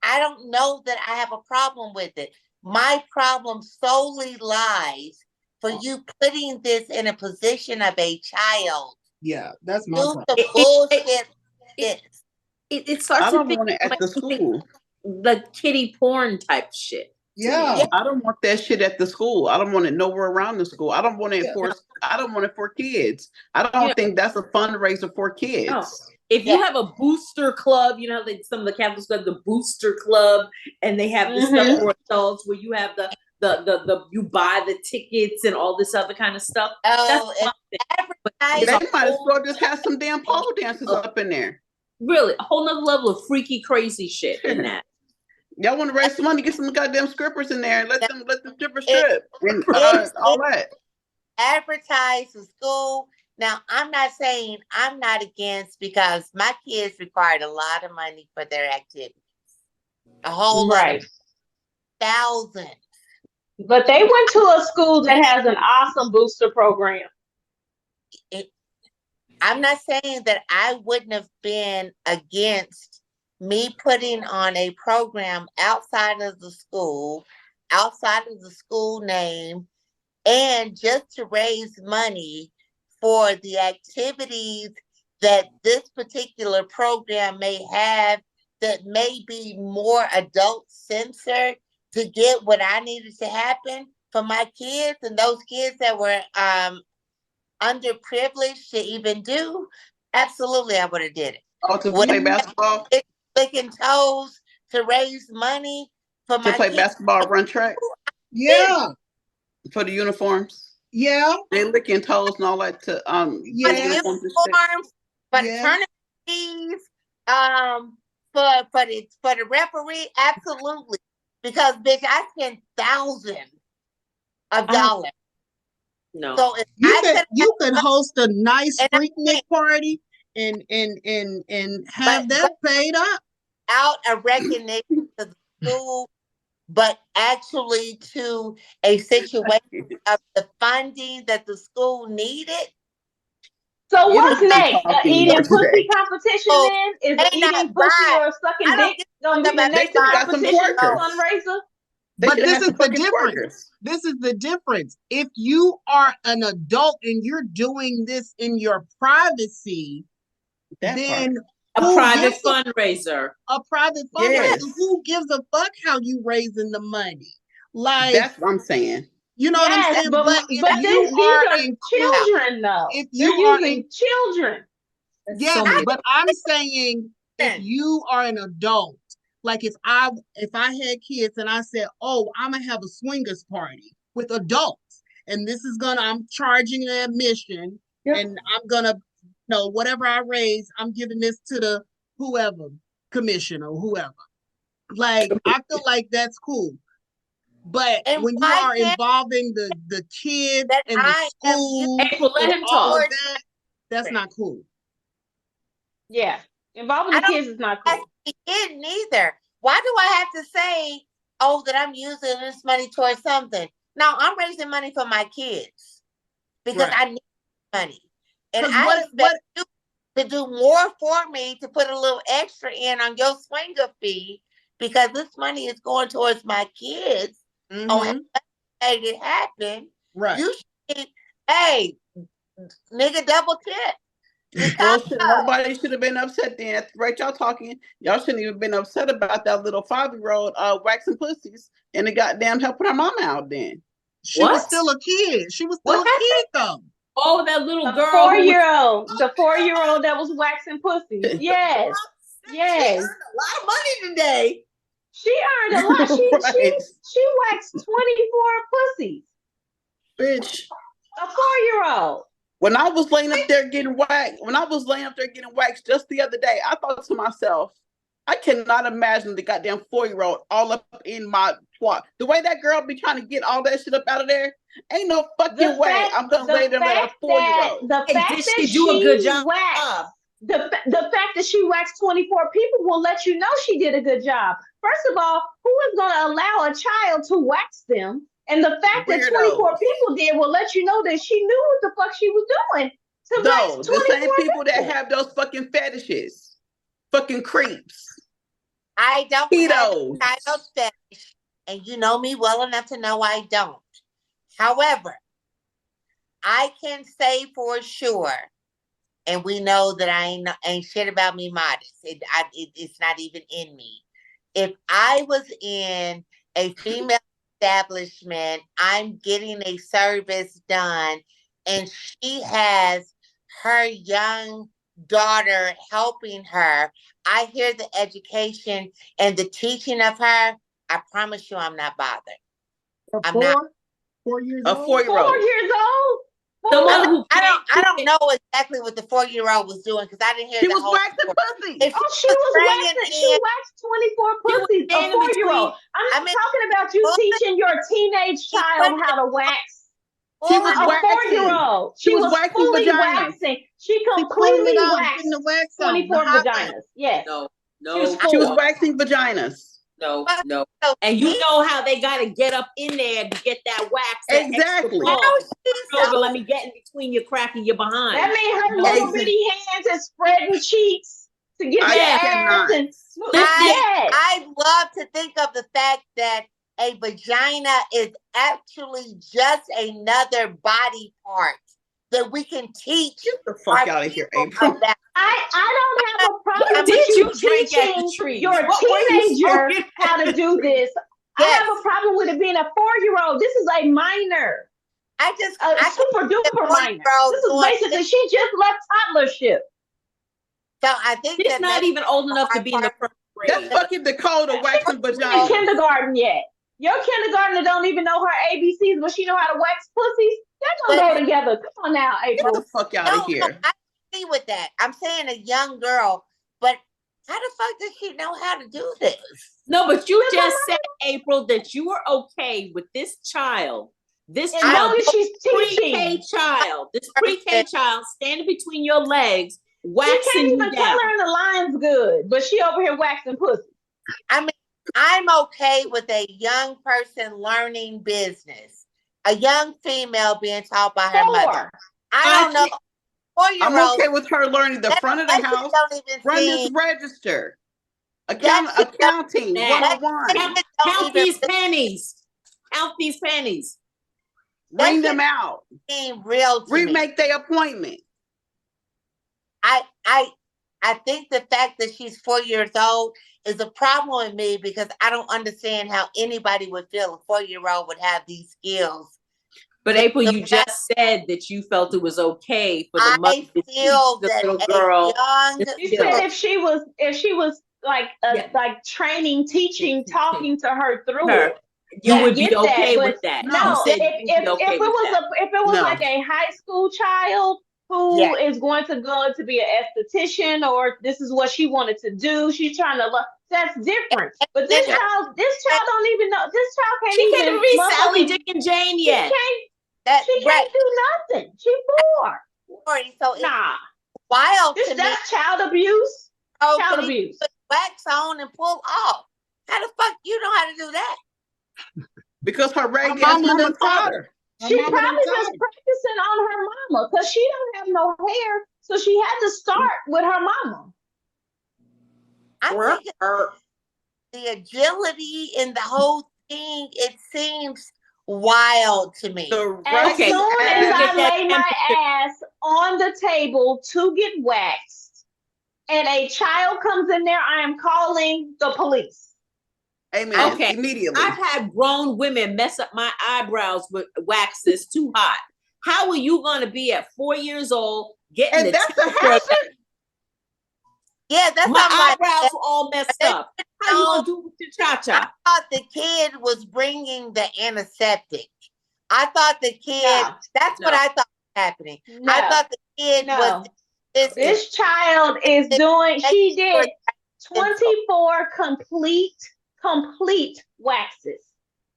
don't know that I have a problem with it. My problem solely lies for you putting this in a position of a child. Yeah, that's my problem. The bullshit it starts I don't want it at the school. The kiddie porn type shit. Yeah. I don't want that shit at the school. I don't want it nowhere around the school. I don't want it for kids. I don't think that's a fundraiser for kids. No. If you have a booster club, you know, like some of the Catholic schools have the booster club, and they have the stuff for adults where you have the you buy the tickets and all this other kind of stuff. Oh, they might as well just have some damn pole dances up in there. Really, a whole nother level of freaky, crazy shit in that. Y'all want to raise some money, get some goddamn strippers in there and let them strippers strip and all that. Advertise the school. Now, I'm not saying I'm not against, because my kids required a lot of money for their activities. A whole lot. Thousands. But they went to a school that has an awesome booster program. I'm not saying that I wouldn't have been against me putting on a program outside of the school name, and just to raise money for the activities that this particular program may have that may be more adult censored to get what I needed to happen for my kids and those kids that were underprivileged to even do. Absolutely, I would have did it. Oh, to play basketball? Licking toes to raise money for my play kids. Basketball, run track? Yeah. For the uniforms? Yeah. They licking toes and all that to uniforms, for the tournament fees, for the referee, absolutely. Because bitch, I spent thousands of dollars. No. So if you could host a nice Freaknik party and have that paid up. Out a recognition to the school, but actually to a situation of the funding that the school needed. So what's next? Eating pussy competition then? Is eating pussy or sucking dick gonna be the next competition fundraiser? But this is the difference. This is the difference. If you are an adult and you're doing this in your privacy, then a private fundraiser. A private fundraiser. Yes. Who gives a fuck how you raising the money? Like, that's what I'm saying. You know what I'm saying? But these are children, though. If you're using children. Yeah, but I'm saying if you are an adult, like if I had kids and I said, oh, I'm gonna have a swingers party with adults, and this is I'm charging an admission, and I'm gonna, whatever I raise, I'm giving this to the whoever, commissioner or whoever. Like, I feel like that's cool. But And when you why are can't involving the kids that and the I am school April, let and him all talk. of that, that's not cool. Yeah. Involving the kids is not that's cool. the kid neither. Why do I have to say, oh, that I'm using this money towards something? No, I'm raising money for my kids because Right. I need money. And 'Cause I expect you to do more for me, to put a little extra in on your swinger fee, because this money is going towards my kids. On how to make it happen. Right. You should, hey, nigga, double tip. Well, shit, nobody should have been upset then. Right, y'all talking. Y'all shouldn't even been upset about that little 5-year-old waxing pussies and the goddamn helping her mama out then. She was still a kid. She was still a kid though. Oh, that little girl. 4-year-old. The 4-year-old that was waxing pussies. Yes. Yes. She earned a lot of money today. She earned a lot. Right. She waxed 24 pussies. Bitch. A 4-year-old. When I was laying up there getting waxed just the other day, I thought to myself, I cannot imagine the goddamn 4-year-old all up in my twat. The way that girl be trying to get all that shit up out of there, ain't no fucking way I'm gonna lay there like a 4-year-old. The fact Did that she do a good job? waxed, the fact that she waxed 24 people will let you know she did a good job. First of all, who is going to allow a child to wax them? And the fact that 24 people did will let you know that she knew what the fuck she was doing to wax 24 the same people that people. have those fucking fetishes. Fucking creeps. I don't Pedos. have a child fetish, and you know me well enough to know I don't. However, I can say for sure, and we know that I ain't shit about me modest. It's not even in me. If I was in a female establishment, I'm getting a service done, and she has her young daughter helping her. I hear the education and the teaching of her. I promise you, I'm not bothered. I'm not. 4 years A old. 4-year-old. 4 years old. I don't know exactly what the 4-year-old was doing because I didn't hear the whole. Waxing pussies. She waxed 24 pussies. A 4-year-old. I'm talking about you teaching your teenage child how to wax. She was a waxing. 4-year-old. She was waxing fully vaginas. waxing. She completely waxed the wax 24 vaginas. Yes. No. She was waxing vaginas. No. And you know how they got to get up in there to get that wax. Exactly. Let me get in between your crack and your behind. That mean her little bitty hands is spreading cheeks to get that ass. And I love to think of the fact that a vagina is actually just another body part that we can teach. Get the fuck out of here, April. I don't have a problem with you teaching your teenager how to do this. I have a problem with it being a 4-year-old. This is a minor. I super duper minor. This is basically she just left toddlership. So I think she's not even old enough to be in the first grade. That's fucking Dakota waxing vagina. In kindergarten yet. Your kindergartner don't even know her ABCs, but she know how to wax pussies. That don't go together. Come on now, April. Get the fuck out of here. I agree with that. I'm saying a young girl, but how the fuck does she know how to do this? No, but you just said, April, that you were okay with this child. This child, she's pre-K child, this pre-K child standing between your legs, waxing you can't even you down. color in the lines good, but she over here waxing pussy. I mean, I'm okay with a young person learning business, a young female being taught by her mother. I don't know. I'm okay with her learning the front of the house, run this register, accounting 101. Count these pennies. Count these pennies. Ring them out. Real to remake their appointment. I think the fact that she's 4 years old is a problem with me because I don't understand how anybody would feel a 4-year-old would have these skills. But April, you just said that you felt it was okay for the mother to teach the little girl. You said if she was like training, teaching, talking to her through it, you would be okay with that. No, if it was like a high school child who is going to be an esthetician, or this is what she wanted to do, she's trying to That's different. But this child don't even know. This child can't She even. can't even read Sally, Dick, and Jane yet. She can't do nothing. She 4. So nah. Wild to me. That's child abuse. Child abuse. Put wax on and pull off. How the fuck you know how to do that? Because her ragged ass mama taught her. She probably was practicing on her mama because she don't have no hair, so she had to start with her mama. I think the agility in the whole thing, it seems wild to me. As soon as I lay my ass on the table to get waxed and a child comes in there, I am calling the police. Amen. Okay. Immediately. I've had grown women mess up my eyebrows with wax that's too hot. How are you going to be at 4 years old getting and that's a hazard? Yeah, that's my eyebrows like, all messed up. How you going to do with your cha-cha? I thought the kid was bringing the antiseptic. I thought the kid, what I thought was happening. I thought the kid was. This child is doing, she did 24 complete waxes.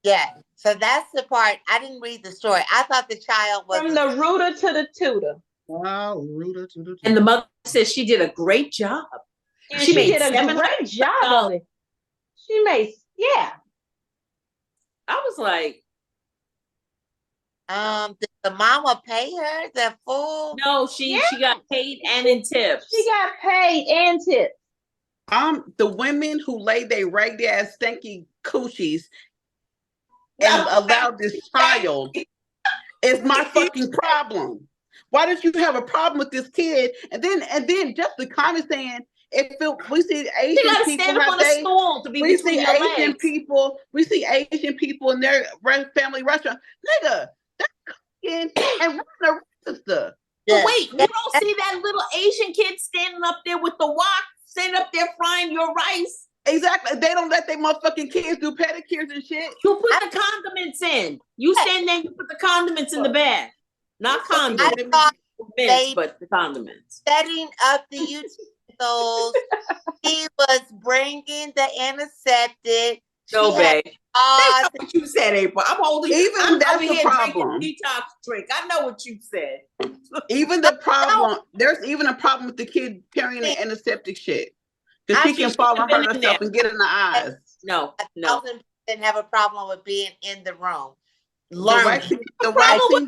Yeah. So that's the part. I didn't read the story. I thought the child was from the rooter to the tutor. Wow, rooter to the tutor. And the mother says she did a great job. And she did a great job of it. She made, I was like, did the mama pay her the full? No, she got paid and in tips. She got paid and tips. The women who laid their ragged ass stinky coochies and allowed this child is my fucking problem. Why did you have a problem with this kid? And then just the comment saying, we see Asian people have we see Asian people in their family restaurant. Nigga, that's cooking and running a register. But wait, you don't see that little Asian kid standing up there with the wok, standing up there frying your rice. Exactly. They don't let their motherfucking kids do pedicures and shit. You put the condiments in. You stand there, you put the condiments in the bag. Not condiments, but the condiments. Setting up the utensils. He was bringing the antiseptic. No, babe. That's not what you said, April. I'm holding. Even that's the problem. Detox drink. I know what you said. Even the problem. There's even a problem with the kid carrying the antiseptic shit. Because she can fall and hurt herself and get in the eyes. No. Didn't have a problem with being in the room. The waxing.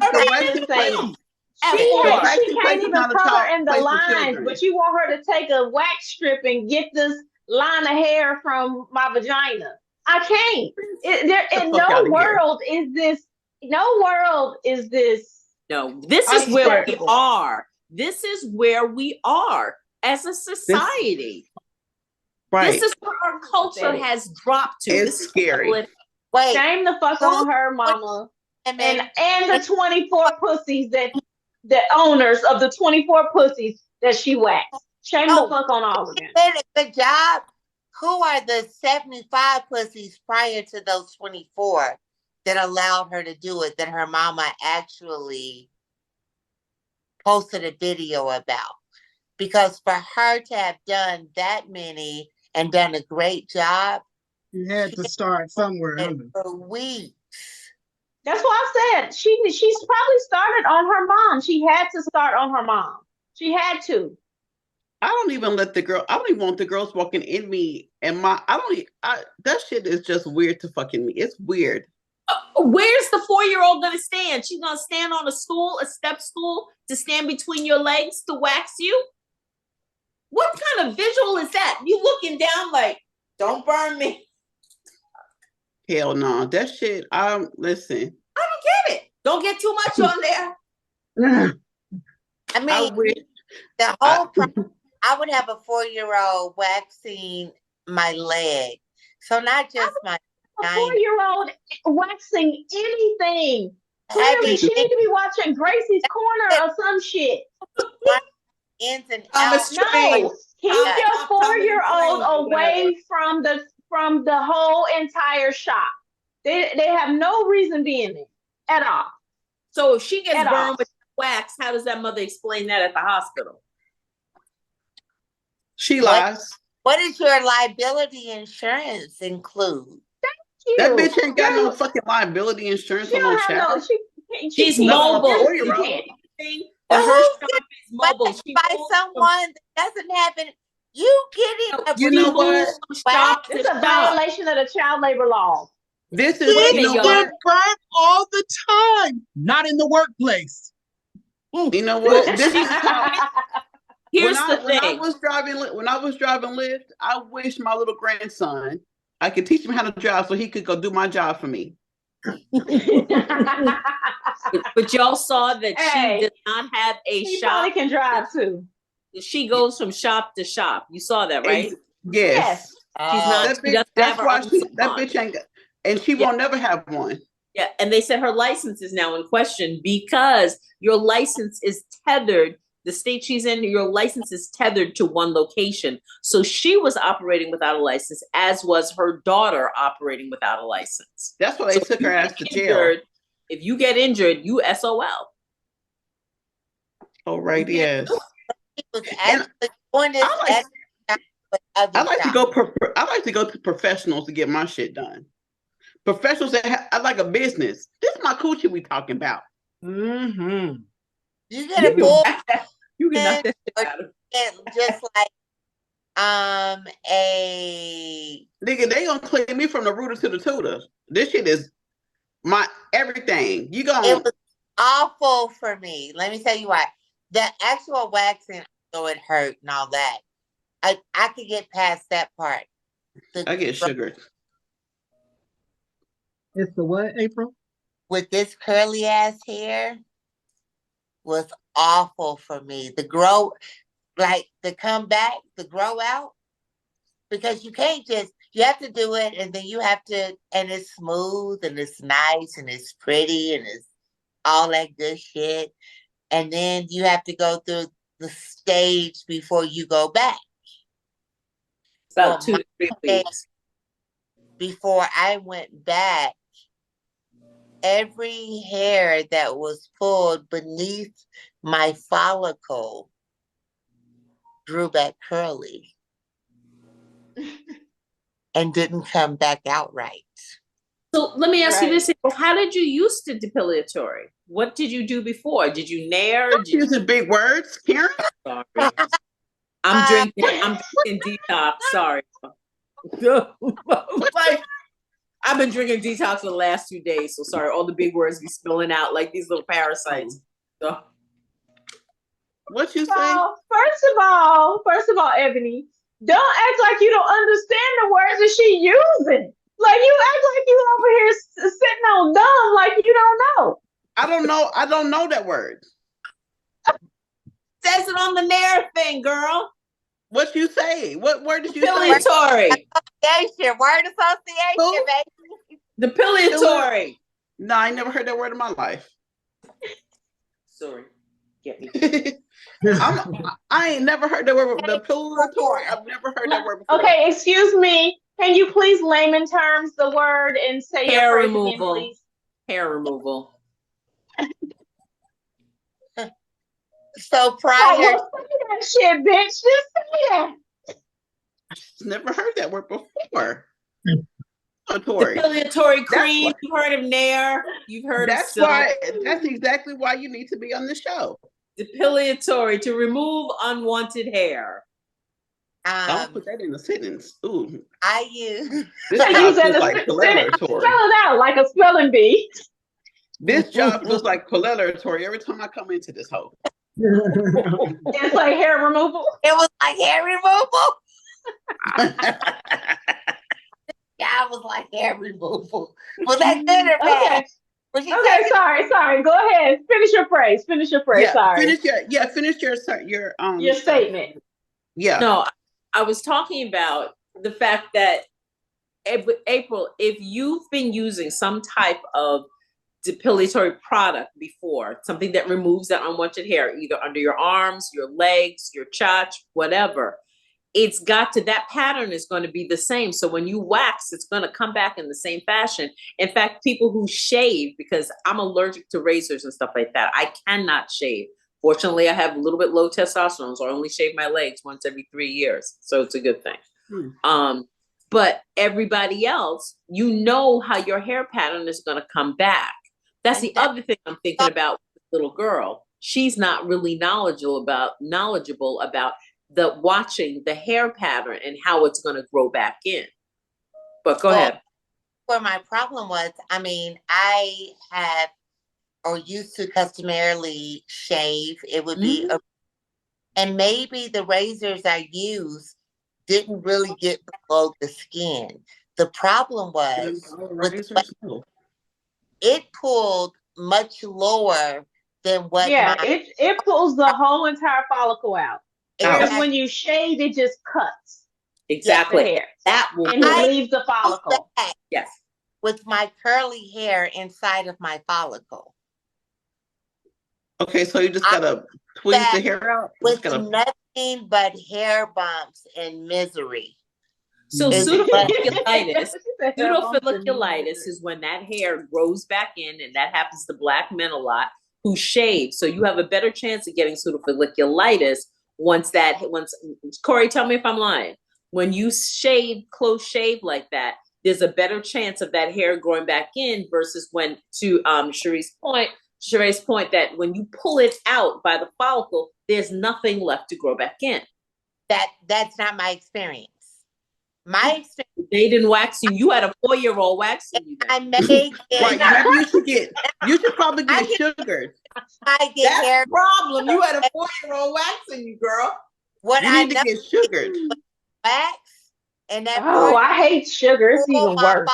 She can't even color in the lines, but you want her to take a wax strip and get this line of hair from my vagina. I can't. In no world is this. No, this is where we are. This is where we are as a society. Right. This is where our culture has dropped to. It's scary. Shame the fuck on her, mama. And the 24 pussies that the owners of the 24 pussies that she waxed. Shame the fuck on all of them. Did a good job. Who are the 75 pussies prior to those 24 that allowed her to do it, that her mama actually posted a video about? Because for her to have done that many and done a great job, you had to start somewhere. For weeks. That's why I said she's probably started on her mom. She had to start on her mom. She had to. I don't even want the girls walking in me and that shit is just weird to fucking me. It's weird. Where's the 4-year-old gonna stand? She's gonna stand on a step stool to stand between your legs to wax you? What kind of visual is that? You looking down like, don't burn me. Hell no. That shit, listen. I don't get it. Don't get too much on there. I mean, the whole problem, I would have a 4-year-old waxing my leg. So not just my... A 4-year-old waxing anything. Clearly, she need to be watching Gracie's Corner or some shit. Ins and outs. No, keep your 4-year-old away from the whole entire shop. They have no reason being there at all. So if she gets burned with wax, how does that mother explain that at the hospital? She lies. What does your liability insurance include? That bitch ain't got no fucking liability insurance She on no don't have child. no. She's can't. mobile. Here's the thing. Her Who's shop is mobile. She by moves someone that doesn't have it? You getting a You know what? wax? It's a violation of the child labor law. This is, Kids you know get what? burnt all the time. Not in the workplace. You know what? This is how. Here's the When I thing. was driving Lyft, I wish my little grandson, I could teach him how to drive so he could go do my job for me. But y'all saw that Hey, she does not have a he shop. probably can drive too. She goes from shop to shop. You saw that, right? Yes. She's not. That She bitch, doesn't that's have her why own that salon. bitch ain't got, and she Yeah. won't never have one. Yeah, and they said her license is now in question because your license is tethered. The state she's in, your license is tethered to one location. So she was operating without a license, as was her daughter operating without a license. That's why they took her ass to jail. If you get injured, you SOL. Oh, right, yes. I like to go to professionals to get my shit done. Professionals that I like a business. This is my coochie we talking about. Mm-hmm. You get a full you can knock that shit out of just like a nigga, they gonna clean me from the rooter to the tutor. This shit is my everything. You gonna It was awful for me. Let me tell you why. The actual waxing, though it hurt and all that, I could get past that part. I get sugared. It's the what, April? With this curly ass hair was awful for me. The grow, like the come back, the grow out, because you can't just, you have to do it and then you have to, and it's smooth and it's nice and it's pretty and it's all that good shit. And then you have to go through the stage before you go back. About 2 to 3 weeks. Before I went back, every hair that was pulled beneath my follicle grew back curly and didn't come back out right. So let me ask you this: how did you use the depilatory? What did you do before? Did you nair? Using big words, Karen? Sorry, I'm drinking detox. Sorry. Like, I've been drinking detox for the last 2 days, so sorry. All the big words be spilling out like these little parasites. So. What you say? First of all, Ebony, don't act like you don't understand the words that she using. Like you act like you over here sitting on dumb, like you don't know. I don't know that word. Says it on the nair thing, girl. What you say? What word did you say? Depilatory. Word association, baby. Depilatory. No, I never heard that word in my life. Sorry. Get me. I ain't never heard that word. Depilatory. I've never heard that word before. Okay, excuse me. Can you please layman terms the word and say Hair your removal. again, please? Hair removal. So prior, say that shit, bitch. Just say that. Never heard that word before. Depilatory cream. You've heard of Nair. You've heard of silk. That's exactly why you need to be on the show. Depilatory, to remove unwanted hair. Don't put that in a sentence. Ooh. I use. This job feels like depilatory. Spell it out like a spelling bee. This job feels like depilatory every time I come into this hole. It's like hair removal. It was like hair removal. Yeah, I was like hair removal. Was that good or bad? Okay, sorry. Go ahead. Finish your phrase. Yeah, sorry. Finish your statement. Yeah. No, I was talking about the fact that April, if you've been using some type of depilatory product before, something that removes that unwanted hair, either under your arms, your legs, your chach, whatever, it's got to, that pattern is going to be the same. So when you wax, it's going to come back in the same fashion. In fact, people who shave, because I'm allergic to razors and stuff like that, I cannot shave. Fortunately, I have a little bit low testosterone, so I only shave my legs once every 3 years. So it's a good thing. But everybody else, you know how your hair pattern is going to come back. That's the other thing I'm thinking about with the little girl. She's not really knowledgeable about the watching the hair pattern and how it's going to grow back in. But go ahead. Where my problem was, I mean, I have or used to customarily shave. It would be and maybe the razors I used didn't really get below the skin. The problem was it pulled much lower than what it pulls the whole entire follicle out. Whereas when you shave, it just cuts. Exactly. The hair. That will and it leaves the follicle. Yes. With my curly hair inside of my follicle. Okay, so you just gotta tweeze the hair out? With nothing but hair bumps and misery. So pseudofolliculitis is when that hair grows back in, and that happens to black men a lot who shave. So you have a better chance of getting pseudofolliculitis once Corey, tell me if I'm lying. When you close shave like that, there's a better chance of that hair growing back in versus when, to Sheree's point, that when you pull it out by the follicle, there's nothing left to grow back in. That's not my experience. My experience. They didn't wax you. You had a 4-year-old waxing you. I may get. You should probably get sugared. I get That's hair. The problem. You had a 4-year-old waxing you, girl. What you need to get sugared. Wax and that. I hate sugar. It's even worse.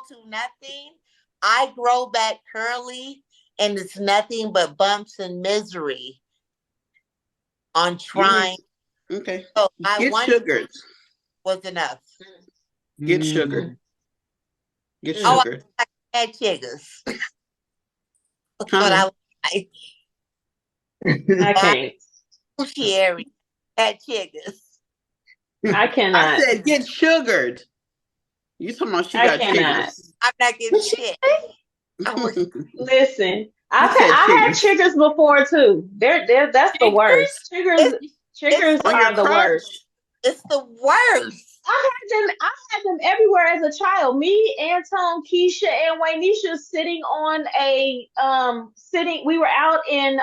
To nothing. I grow back curly, and it's nothing but bumps and misery on trying. Okay. So get sugared. Was enough. Get sugar. Get sugar. I had sugars. That's what I like. I can't. Sherry had sugars. I cannot. I said get sugared. You talking about she got sugars? I'm not getting shit. Listen, I had sugars before too. That's the worst. Sugars are the worst. It's the worst. I had them everywhere as a child. Me, Anton, Keisha, and Waynisha sitting on we were out in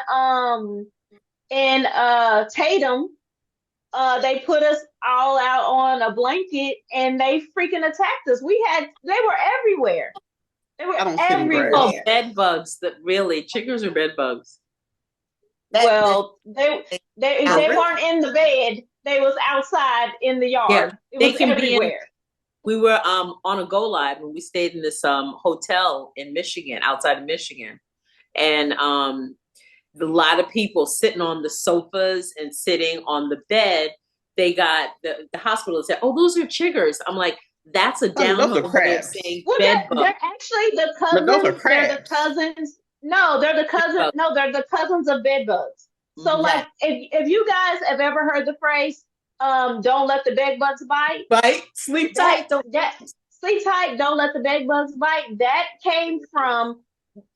Tatum. They put us all out on a blanket and they freaking attacked us. They were everywhere. They were everywhere. Oh, bed bugs. Chiggers are bed bugs. Well, they weren't in the bed. They was outside in the yard. Yeah, it was everywhere. We were on a go live when we stayed in this hotel in Michigan, outside of Michigan, and a lot of people sitting on the sofas and sitting on the bed. They got the hospital said, "Oh, those are chiggers." I'm like, "That's a down way of saying bed bug." They're actually the cousins. They're the cousins. No, they're the cousins. No, they're the cousins of bed bugs. So, like, if you guys have ever heard the phrase, "Don't let the bed bugs bite." Sleep tight. Sleep tight. Don't let the bed bugs bite. That came from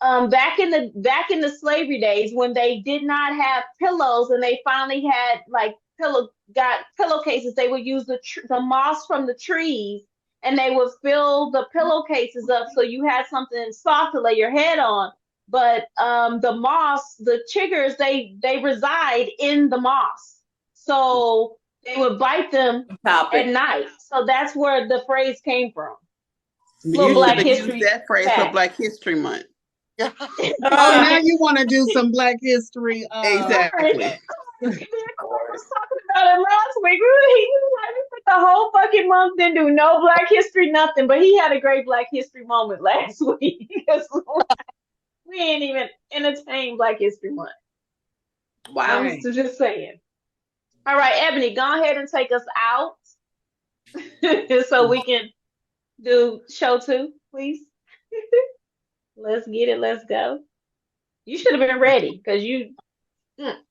back in the slavery days when they did not have pillows and they finally had like pillowcases. They would use the moss from the trees and they would fill the pillowcases up so you had something soft to lay your head on. But the moss, the chiggers, they reside in the moss, so they would bite them at night. So that's where the phrase came from. You Black History. That phrase for Black History Month. Now you want to do some Black History? Exactly. We was talking about it last week. He was like, we put the whole fucking month didn't do no Black History, nothing. But he had a great Black History moment last week. We ain't even entertained Black History Month. Wow. I'm just saying. All right, Ebony, go ahead and take us out so we can do show 2, please. Let's get it. Let's go. You should have been ready because you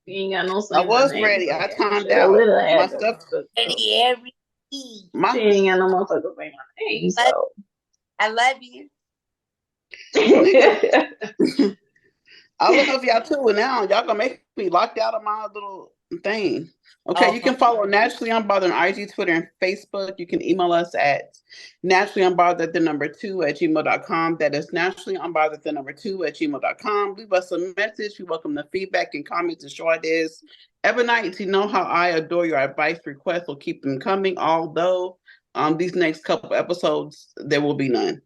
ain't got no sense. I was ready. I timed out. My stuff. She ain't got no motherfucker say my name. So I love you. I love y'all too. And now y'all gonna make me locked out of my little thing. Okay, you can follow Naturally Unbothered on IG, Twitter, and Facebook. You can email us at naturallyunbothered2@gmail.com. That is naturallyunbothered2@gmail.com. Leave us a message. We welcome the feedback and comments and show ideas. Ebonite, you know how I adore your advice requests. Will keep them coming, although these next couple episodes, there will be none.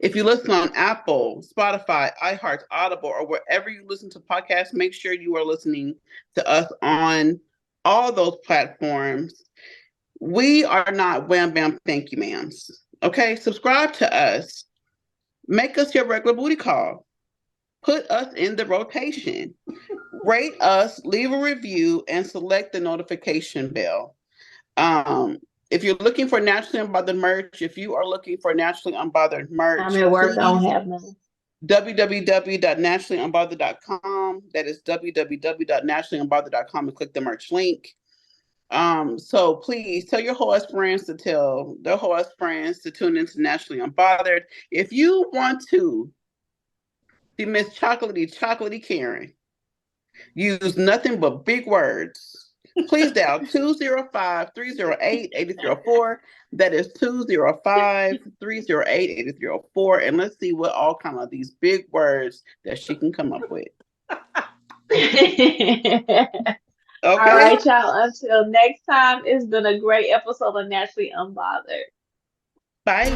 If you listen on Apple, Spotify, iHeart, Audible, or wherever you listen to podcasts, make sure you are listening to us on all those platforms. We are not wham bam thank you ma'ams. Okay, subscribe to us. Make us your regular booty call. Put us in the rotation. Rate us, leave a review, and select the notification bell. If you're looking for Naturally Unbothered merch, if you are looking for Naturally Unbothered merch, I'm at work, I don't have none. www.naturallyunbothered.com. That is www.naturallyunbothered.com, and click the merch link. So please tell your whole friends to tell their whole friends to tune into Naturally Unbothered. If you want to see Miss Chocolatey Karen use nothing but big words, please dial 205-308-8004. That is 205-308-8004. And let's see what all kind of these big words that she can come up with. Okay. All right, y'all. Until next time, it's been a great episode of Naturally Unbothered. Bye.